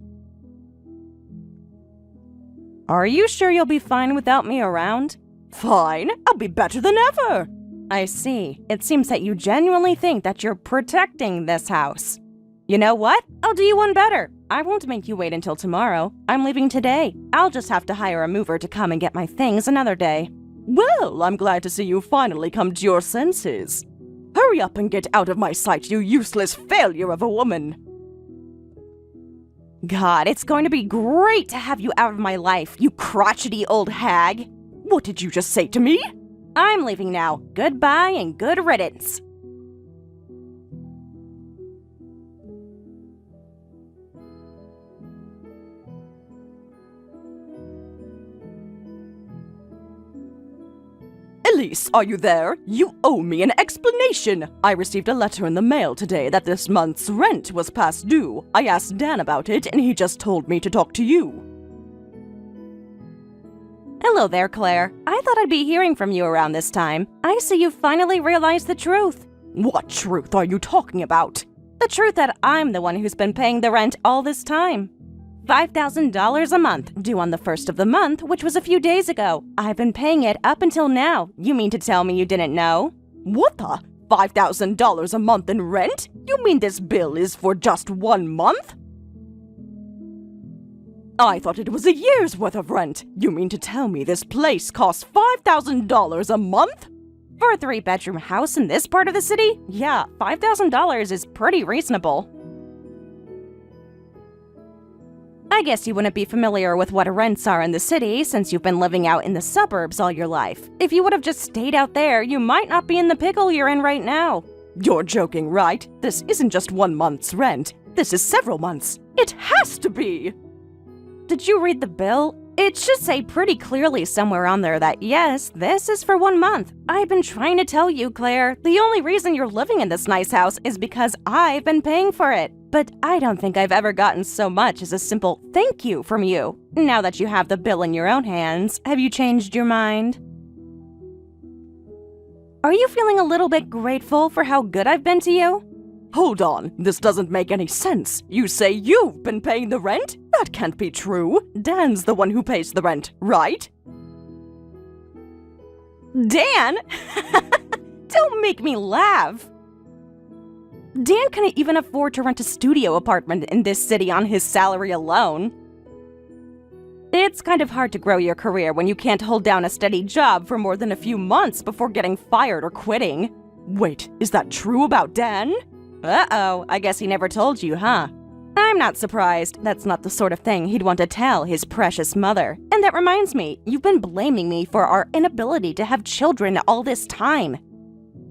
Are you sure you'll be fine without me around? Fine, I'll be better than ever. I see. It seems that you genuinely think that you're protecting this house. You know what? I'll do you one better. I won't make you wait until tomorrow. I'm leaving today. I'll just have to hire a mover to come and get my things another day. Well, I'm glad to see you finally come to your senses. Hurry up and get out of my sight, you useless failure of a woman. God, it's going to be great to have you out of my life, you crotchety old hag. What did you just say to me? I'm leaving now. Goodbye and good riddance. Elise, are you there? You owe me an explanation. I received a letter in the mail today that this month's rent was past due. I asked Dan about it, and he just told me to talk to you. Hello there, Claire. I thought I'd be hearing from you around this time. I see you finally realized the truth. What truth are you talking about? The truth that I'm the one who's been paying the rent all this time. $5,000 a month, due on the first of the month, which was a few days ago. I've been paying it up until now. You mean to tell me you didn't know? What the? $5,000 a month in rent? You mean this bill is for just 1 month? I thought it was a year's worth of rent. You mean to tell me this place costs $5,000 a month? For a 3-bedroom house in this part of the city? Yeah, $5,000 is pretty reasonable. I guess you wouldn't be familiar with what rents are in the city since you've been living out in the suburbs all your life. If you would have just stayed out there, you might not be in the pickle you're in right now. You're joking, right? This isn't just 1 month's rent. This is several months. It has to be! Did you read the bill? It should say pretty clearly somewhere on there that yes, this is for 1 month. I've been trying to tell you, Claire, the only reason you're living in this nice house is because I've been paying for it. But I don't think I've ever gotten so much as a simple thank you from you. Now that you have the bill in your own hands, have you changed your mind? Are you feeling a little bit grateful for how good I've been to you? Hold on, this doesn't make any sense. You say you've been paying the rent? That can't be true. Dan's the one who pays the rent, right? Dan? Don't make me laugh. Dan couldn't even afford to rent a studio apartment in this city on his salary alone. It's kind of hard to grow your career when you can't hold down a steady job for more than a few months before getting fired or quitting. Wait, is that true about Dan? Uh-oh, I guess he never told you, huh? I'm not surprised. That's not the sort of thing he'd want to tell his precious mother. And that reminds me, you've been blaming me for our inability to have children all this time.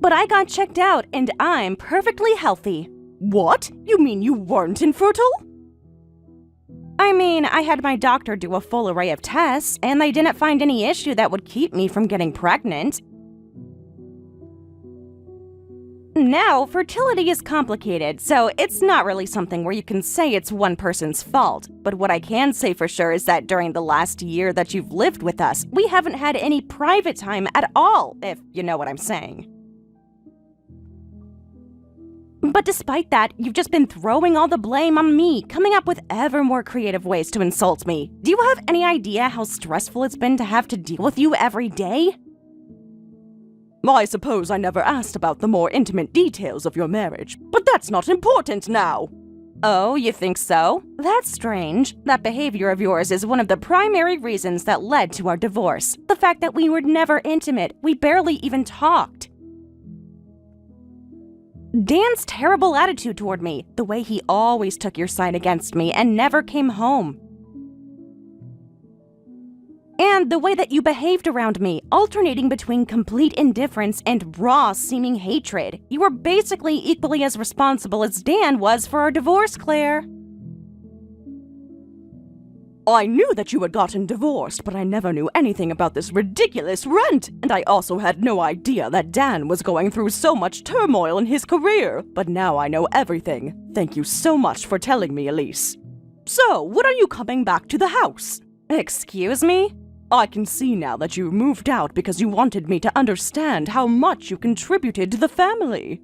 But I got checked out and I'm perfectly healthy. What? You mean you weren't infertile? I mean, I had my doctor do a full array of tests and they didn't find any issue that would keep me from getting pregnant. Now, fertility is complicated, so it's not really something where you can say it's one person's fault. But what I can say for sure is that during the last year that you've lived with us, we haven't had any private time at all, if you know what I'm saying. But despite that, you've just been throwing all the blame on me, coming up with ever more creative ways to insult me. Do you have any idea how stressful it's been to have to deal with you every day? I suppose I never asked about the more intimate details of your marriage, but that's not important now. Oh, you think so? That's strange. That behavior of yours is one of the primary reasons that led to our divorce. The fact that we were never intimate, we barely even talked. Dan's terrible attitude toward me, the way he always took your side against me and never came home. And the way that you behaved around me, alternating between complete indifference and raw seeming hatred. You were basically equally as responsible as Dan was for our divorce, Claire. I knew that you had gotten divorced, but I never knew anything about this ridiculous rent. And I also had no idea that Dan was going through so much turmoil in his career. But now I know everything. Thank you so much for telling me, Elise. So, when are you coming back to the house? Excuse me? I can see now that you moved out because you wanted me to understand how much you contributed to the family.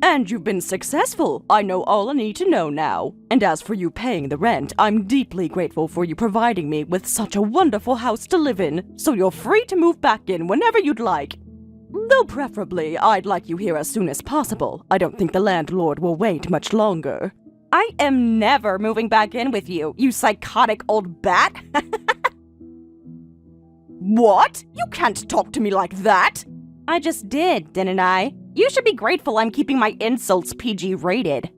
And you've been successful. I know all I need to know now. And as for you paying the rent, I'm deeply grateful for you providing me with such a wonderful house to live in, so you're free to move back in whenever you'd like. Though preferably, I'd like you here as soon as possible. I don't think the landlord will wait much longer. I am never moving back in with you, you psychotic old bat. What? You can't talk to me like that! I just did, didn't I? You should be grateful I'm keeping my insults PG rated.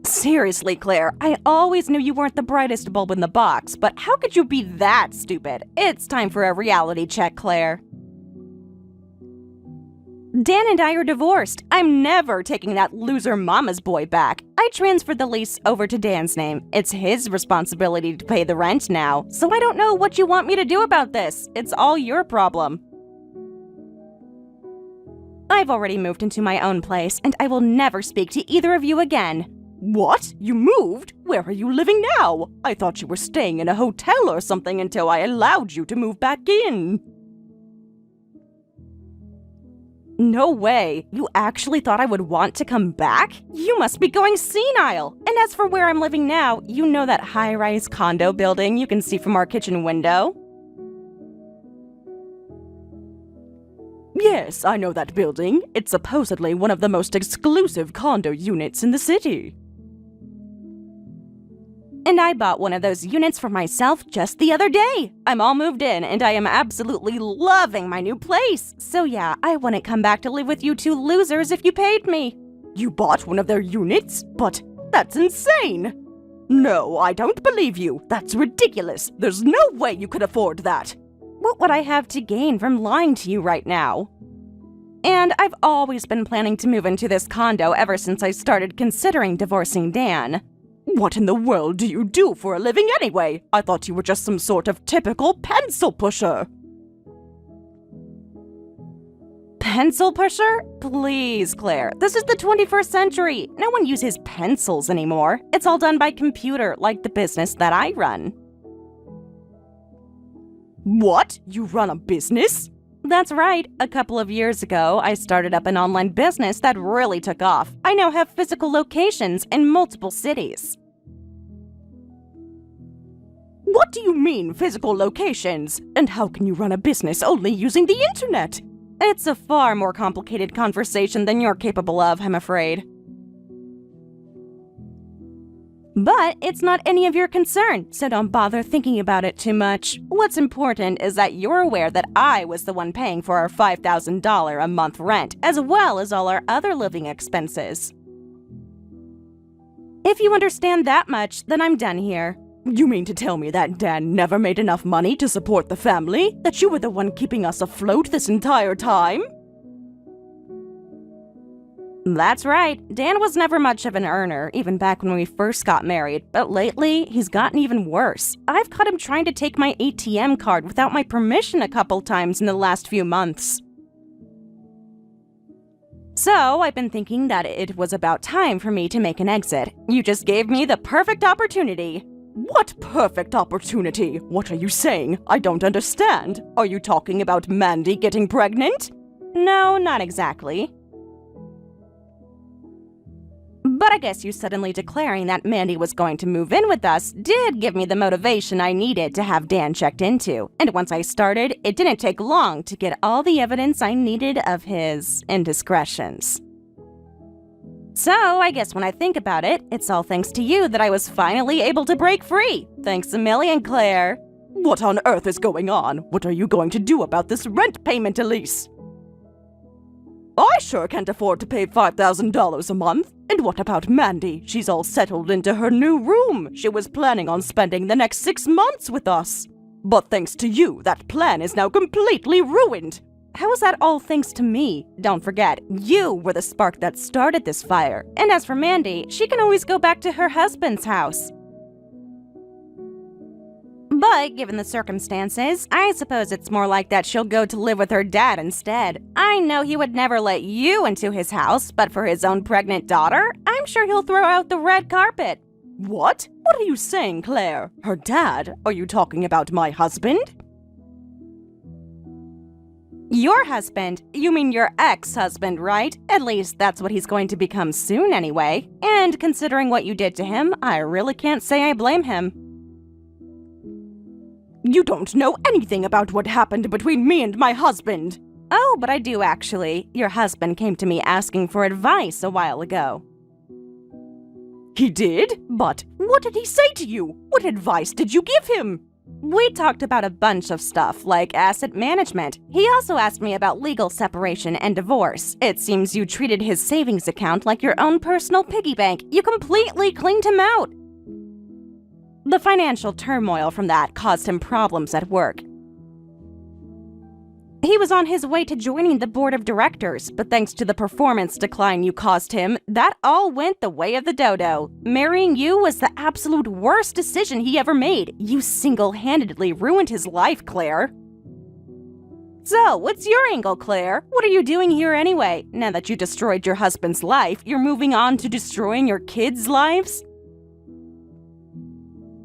Seriously, Claire, I always knew you weren't the brightest bulb in the box, but how could you be that stupid? It's time for a reality check, Claire. Dan and I are divorced. I'm never taking that loser mama's boy back. I transferred the lease over to Dan's name. It's his responsibility to pay the rent now, so I don't know what you want me to do about this. It's all your problem. I've already moved into my own place, and I will never speak to either of you again. What? You moved? Where are you living now? I thought you were staying in a hotel or something until I allowed you to move back in. No way. You actually thought I would want to come back? You must be going senile. And as for where I'm living now, you know that high-rise condo building you can see from our kitchen window? Yes, I know that building. It's supposedly one of the most exclusive condo units in the city. And I bought one of those units for myself just the other day. I'm all moved in, and I am absolutely loving my new place. So yeah, I wouldn't come back to live with you two losers if you paid me. You bought one of their units? But that's insane! No, I don't believe you. That's ridiculous. There's no way you could afford that. What would I have to gain from lying to you right now? And I've always been planning to move into this condo ever since I started considering divorcing Dan. What in the world do you do for a living anyway? I thought you were just some sort of typical pencil pusher. Pencil pusher? Please, Claire. This is the 21st century. No one uses pencils anymore. It's all done by computer, like the business that I run. What? You run a business? That's right. A couple of years ago, I started up an online business that really took off. I now have physical locations in multiple cities. What do you mean, physical locations? And how can you run a business only using the internet? It's a far more complicated conversation than you're capable of, I'm afraid. But it's not any of your concern, so don't bother thinking about it too much. What's important is that you're aware that I was the one paying for our $5,000 a month rent, as well as all our other living expenses. If you understand that much, then I'm done here. You mean to tell me that Dan never made enough money to support the family? That you were the one keeping us afloat this entire time? That's right. Dan was never much of an earner, even back when we first got married, but lately, he's gotten even worse. I've caught him trying to take my ATM card without my permission a couple times in the last few months. So, I've been thinking that it was about time for me to make an exit. You just gave me the perfect opportunity. What perfect opportunity? What are you saying? I don't understand. Are you talking about Mandy getting pregnant? No, not exactly. But I guess you suddenly declaring that Mandy was going to move in with us did give me the motivation I needed to have Dan checked into. And once I started, it didn't take long to get all the evidence I needed of his indiscretions. So I guess when I think about it, it's all thanks to you that I was finally able to break free. Thanks a million, Claire. What on earth is going on? What are you going to do about this rent payment, Elise? I sure can't afford to pay $5,000 a month. And what about Mandy? She's all settled into her new room. She was planning on spending the next 6 months with us. But thanks to you, that plan is now completely ruined. How is that all thanks to me? Don't forget, you were the spark that started this fire. And as for Mandy, she can always go back to her husband's house. But given the circumstances, I suppose it's more like that she'll go to live with her dad instead. I know he would never let you into his house, but for his own pregnant daughter, I'm sure he'll throw out the red carpet. What What are you saying, Claire? Her dad? Are you talking about my husband? Your husband? You mean your ex-husband, right? At least that's what he's going to become soon anyway. And considering what you did to him, I really can't say I blame him. You don't know anything about what happened between me and my husband. Oh, but I do actually. Your husband came to me asking for advice a while ago. He did? But what did he say to you? What advice did you give him? We talked about a bunch of stuff, like asset management. He also asked me about legal separation and divorce. It seems you treated his savings account like your own personal piggy bank. You completely cleaned him out. The financial turmoil from that caused him problems at work. He was on his way to joining the board of directors, but thanks to the performance decline you caused him, that all went the way of the dodo. Marrying you was the absolute worst decision he ever made. You single-handedly ruined his life, Claire. So, what's your angle, Claire? What are you doing here anyway? Now that you destroyed your husband's life, you're moving on to destroying your kids' lives?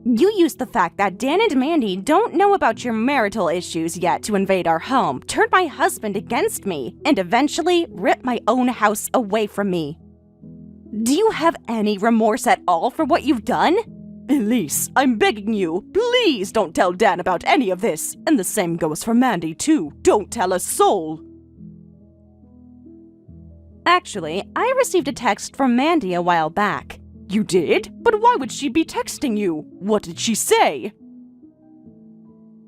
You used the fact that Dan and Mandy don't know about your marital issues yet to invade our home, turn my husband against me, and eventually rip my own house away from me. Do you have any remorse at all for what you've done? Elise, I'm begging you, please don't tell Dan about any of this. And the same goes for Mandy, too. Don't tell a soul. Actually, I received a text from Mandy a while back. You did? But why would she be texting you? What did she say?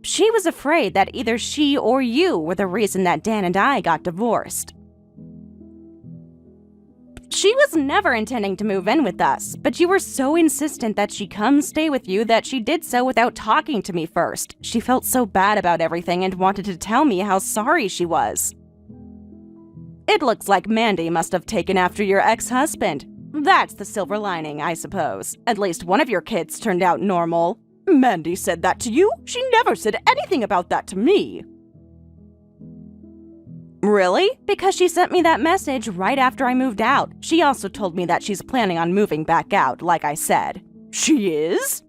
She was afraid that either she or you were the reason that Dan and I got divorced. She was never intending to move in with us, but you were so insistent that she come stay with you that she did so without talking to me first. She felt so bad about everything and wanted to tell me how sorry she was. It looks like Mandy must have taken after your ex-husband. That's the silver lining, I suppose. At least one of your kids turned out normal. Mandy said that to you? She never said anything about that to me. Really? Because she sent me that message right after I moved out. She also told me that she's planning on moving back out, like I said. She is?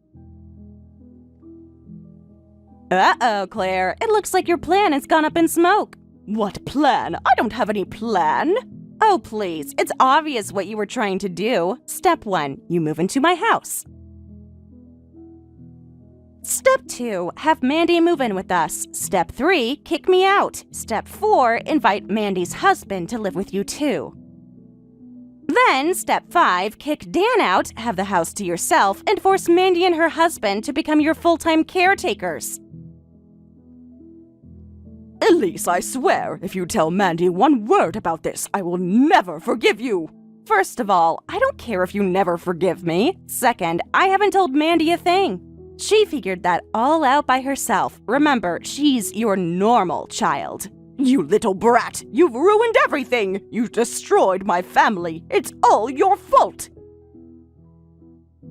Uh-oh, Claire. It looks like your plan has gone up in smoke. What plan? I don't have any plan. Oh, please. It's obvious what you were trying to do. Step 1, you move into my house. Step 2, have Mandy move in with us. Step 3, kick me out. Step 4, invite Mandy's husband to live with you too. Then, step 5, kick Dan out, have the house to yourself, and force Mandy and her husband to become your full-time caretakers. Elise, I swear, if you tell Mandy one word about this, I will never forgive you. First of all, I don't care if you never forgive me. Second, I haven't told Mandy a thing. She figured that all out by herself. Remember, she's your normal child. You little brat, you've ruined everything. You've destroyed my family. It's all your fault.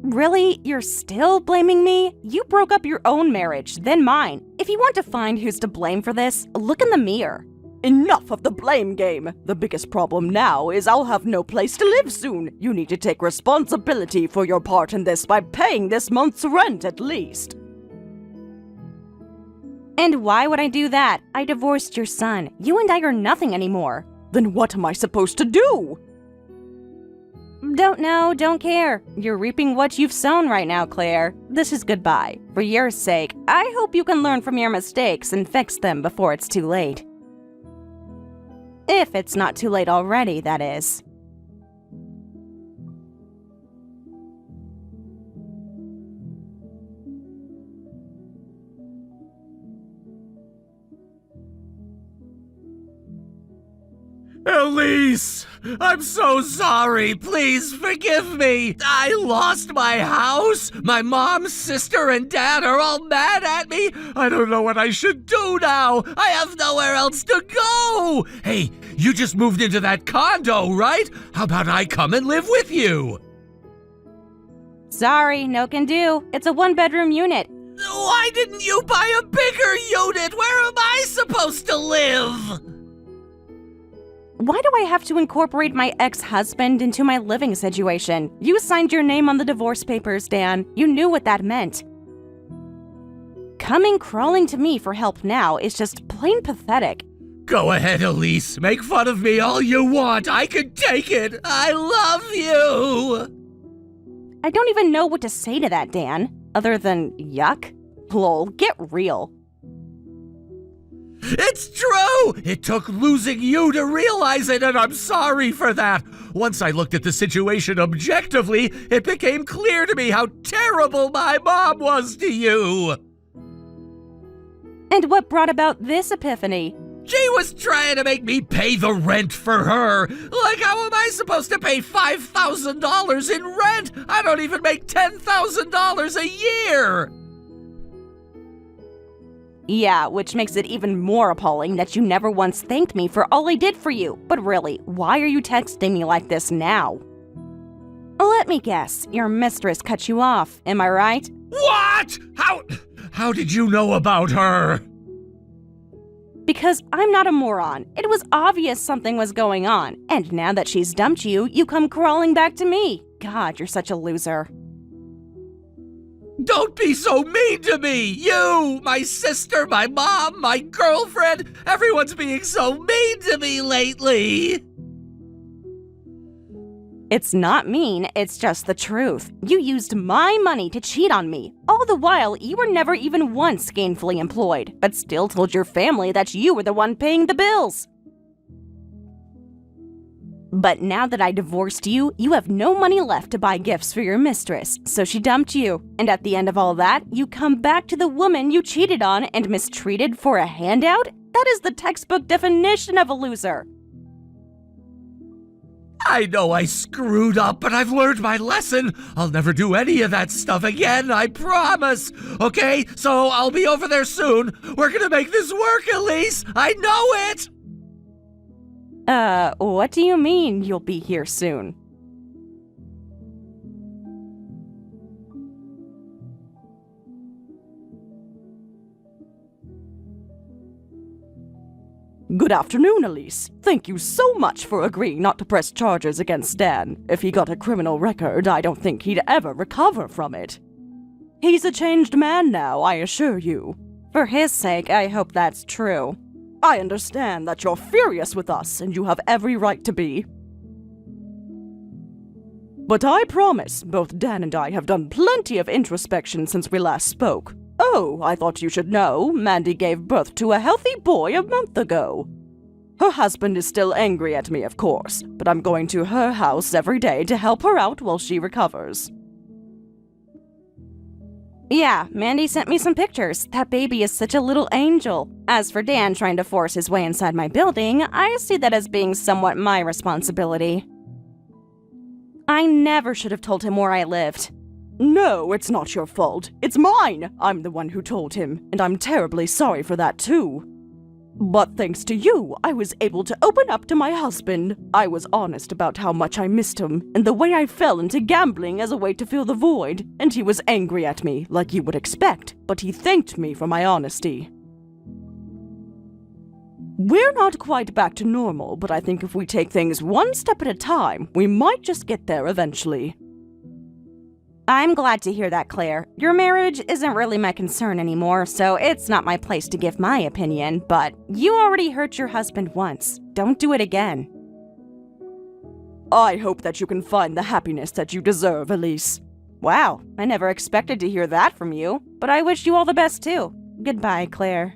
Really? You're still blaming me? You broke up your own marriage, then mine. If you want to find who's to blame for this, look in the mirror. Enough of the blame game. The biggest problem now is I'll have no place to live soon. You need to take responsibility for your part in this by paying this month's rent at least. And why would I do that? I divorced your son. You and I are nothing anymore. Then what am I supposed to do? Don't know, don't care. You're reaping what you've sown right now, Claire. This is goodbye. For your sake, I hope you can learn from your mistakes and fix them before it's too late. If it's not too late already, that is. Elise! I'm so sorry. Please forgive me. I lost my house. My mom, sister, and dad are all mad at me. I don't know what I should do now. I have nowhere else to go. Hey, you just moved into that condo, right? How about I come and live with you? Sorry, no can do. It's a one-bedroom unit. Why didn't you buy a bigger unit? Where am I supposed to live? Why do I have to incorporate my ex-husband into my living situation? You signed your name on the divorce papers, Dan. You knew what that meant. Coming crawling to me for help now is just plain pathetic. Go ahead, Elise. Make fun of me all you want. I can take it. I love you. I don't even know what to say to that, Dan, other than yuck. Lol, get real. It's true! It took losing you to realize it, and I'm sorry for that. Once I looked at the situation objectively, it became clear to me how terrible my mom was to you. And what brought about this epiphany? She was trying to make me pay the rent for her. Like, how am I supposed to pay $5,000 in rent? I don't even make $10,000 a year. Yeah, which makes it even more appalling that you never once thanked me for all I did for you. But really, why are you texting me like this now? Let me guess, your mistress cut you off, am I right? What? How did you know about her? Because I'm not a moron. It was obvious something was going on. And now that she's dumped you, you come crawling back to me. God, you're such a loser. Don't be so mean to me! You, my sister, my mom, my girlfriend, everyone's being so mean to me lately! It's not mean, it's just the truth. You used my money to cheat on me. All the while, you were never even once gainfully employed, but still told your family that you were the one paying the bills. But now that I divorced you, you have no money left to buy gifts for your mistress, so she dumped you. And at the end of all that, you come back to the woman you cheated on and mistreated for a handout? That is the textbook definition of a loser. I know I screwed up, but I've learned my lesson. I'll never do any of that stuff again, I promise. Okay, so I'll be over there soon. We're gonna make this work, Elise. I know it. What do you mean you'll be here soon? Good afternoon, Elise. Thank you so much for agreeing not to press charges against Dan. If he got a criminal record, I don't think he'd ever recover from it. He's a changed man now, I assure you. For his sake, I hope that's true. I understand that you're furious with us, and you have every right to be. But I promise, both Dan and I have done plenty of introspection since we last spoke. Oh, I thought you should know, Mandy gave birth to a healthy boy a month ago. Her husband is still angry at me, of course, but I'm going to her house every day to help her out while she recovers. Yeah, Mandy sent me some pictures. That baby is such a little angel. As for Dan trying to force his way inside my building, I see that as being somewhat my responsibility. I never should have told him where I lived. No, it's not your fault. It's mine. I'm the one who told him, and I'm terribly sorry for that too. But thanks to you, I was able to open up to my husband. I was honest about how much I missed him, and the way I fell into gambling as a way to fill the void, and he was angry at me, like you would expect, but he thanked me for my honesty. We're not quite back to normal, but I think if we take things one step at a time, we might just get there eventually. I'm glad to hear that, Claire. Your marriage isn't really my concern anymore, so it's not my place to give my opinion, but you already hurt your husband once. Don't do it again. I hope that you can find the happiness that you deserve, Elise. Wow, I never expected to hear that from you, but I wish you all the best too. Goodbye, Claire.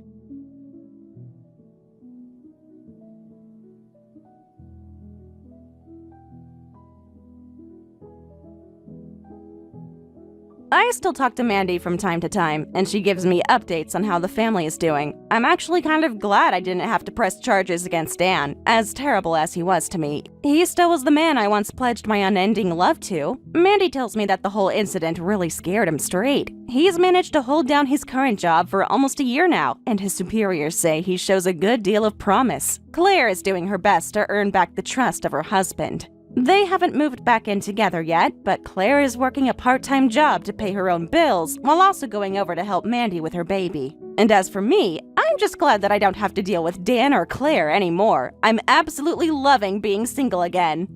I still talk to Mandy from time to time, and she gives me updates on how the family is doing. I'm actually kind of glad I didn't have to press charges against Dan, as terrible as he was to me. He still was the man I once pledged my unending love to. Mandy tells me that the whole incident really scared him straight. He's managed to hold down his current job for almost a year now, and his superiors say he shows a good deal of promise. Claire is doing her best to earn back the trust of her husband. They haven't moved back in together yet, but Claire is working a part-time job to pay her own bills while also going over to help Mandy with her baby. And as for me, I'm just glad that I don't have to deal with Dan or Claire anymore. I'm absolutely loving being single again.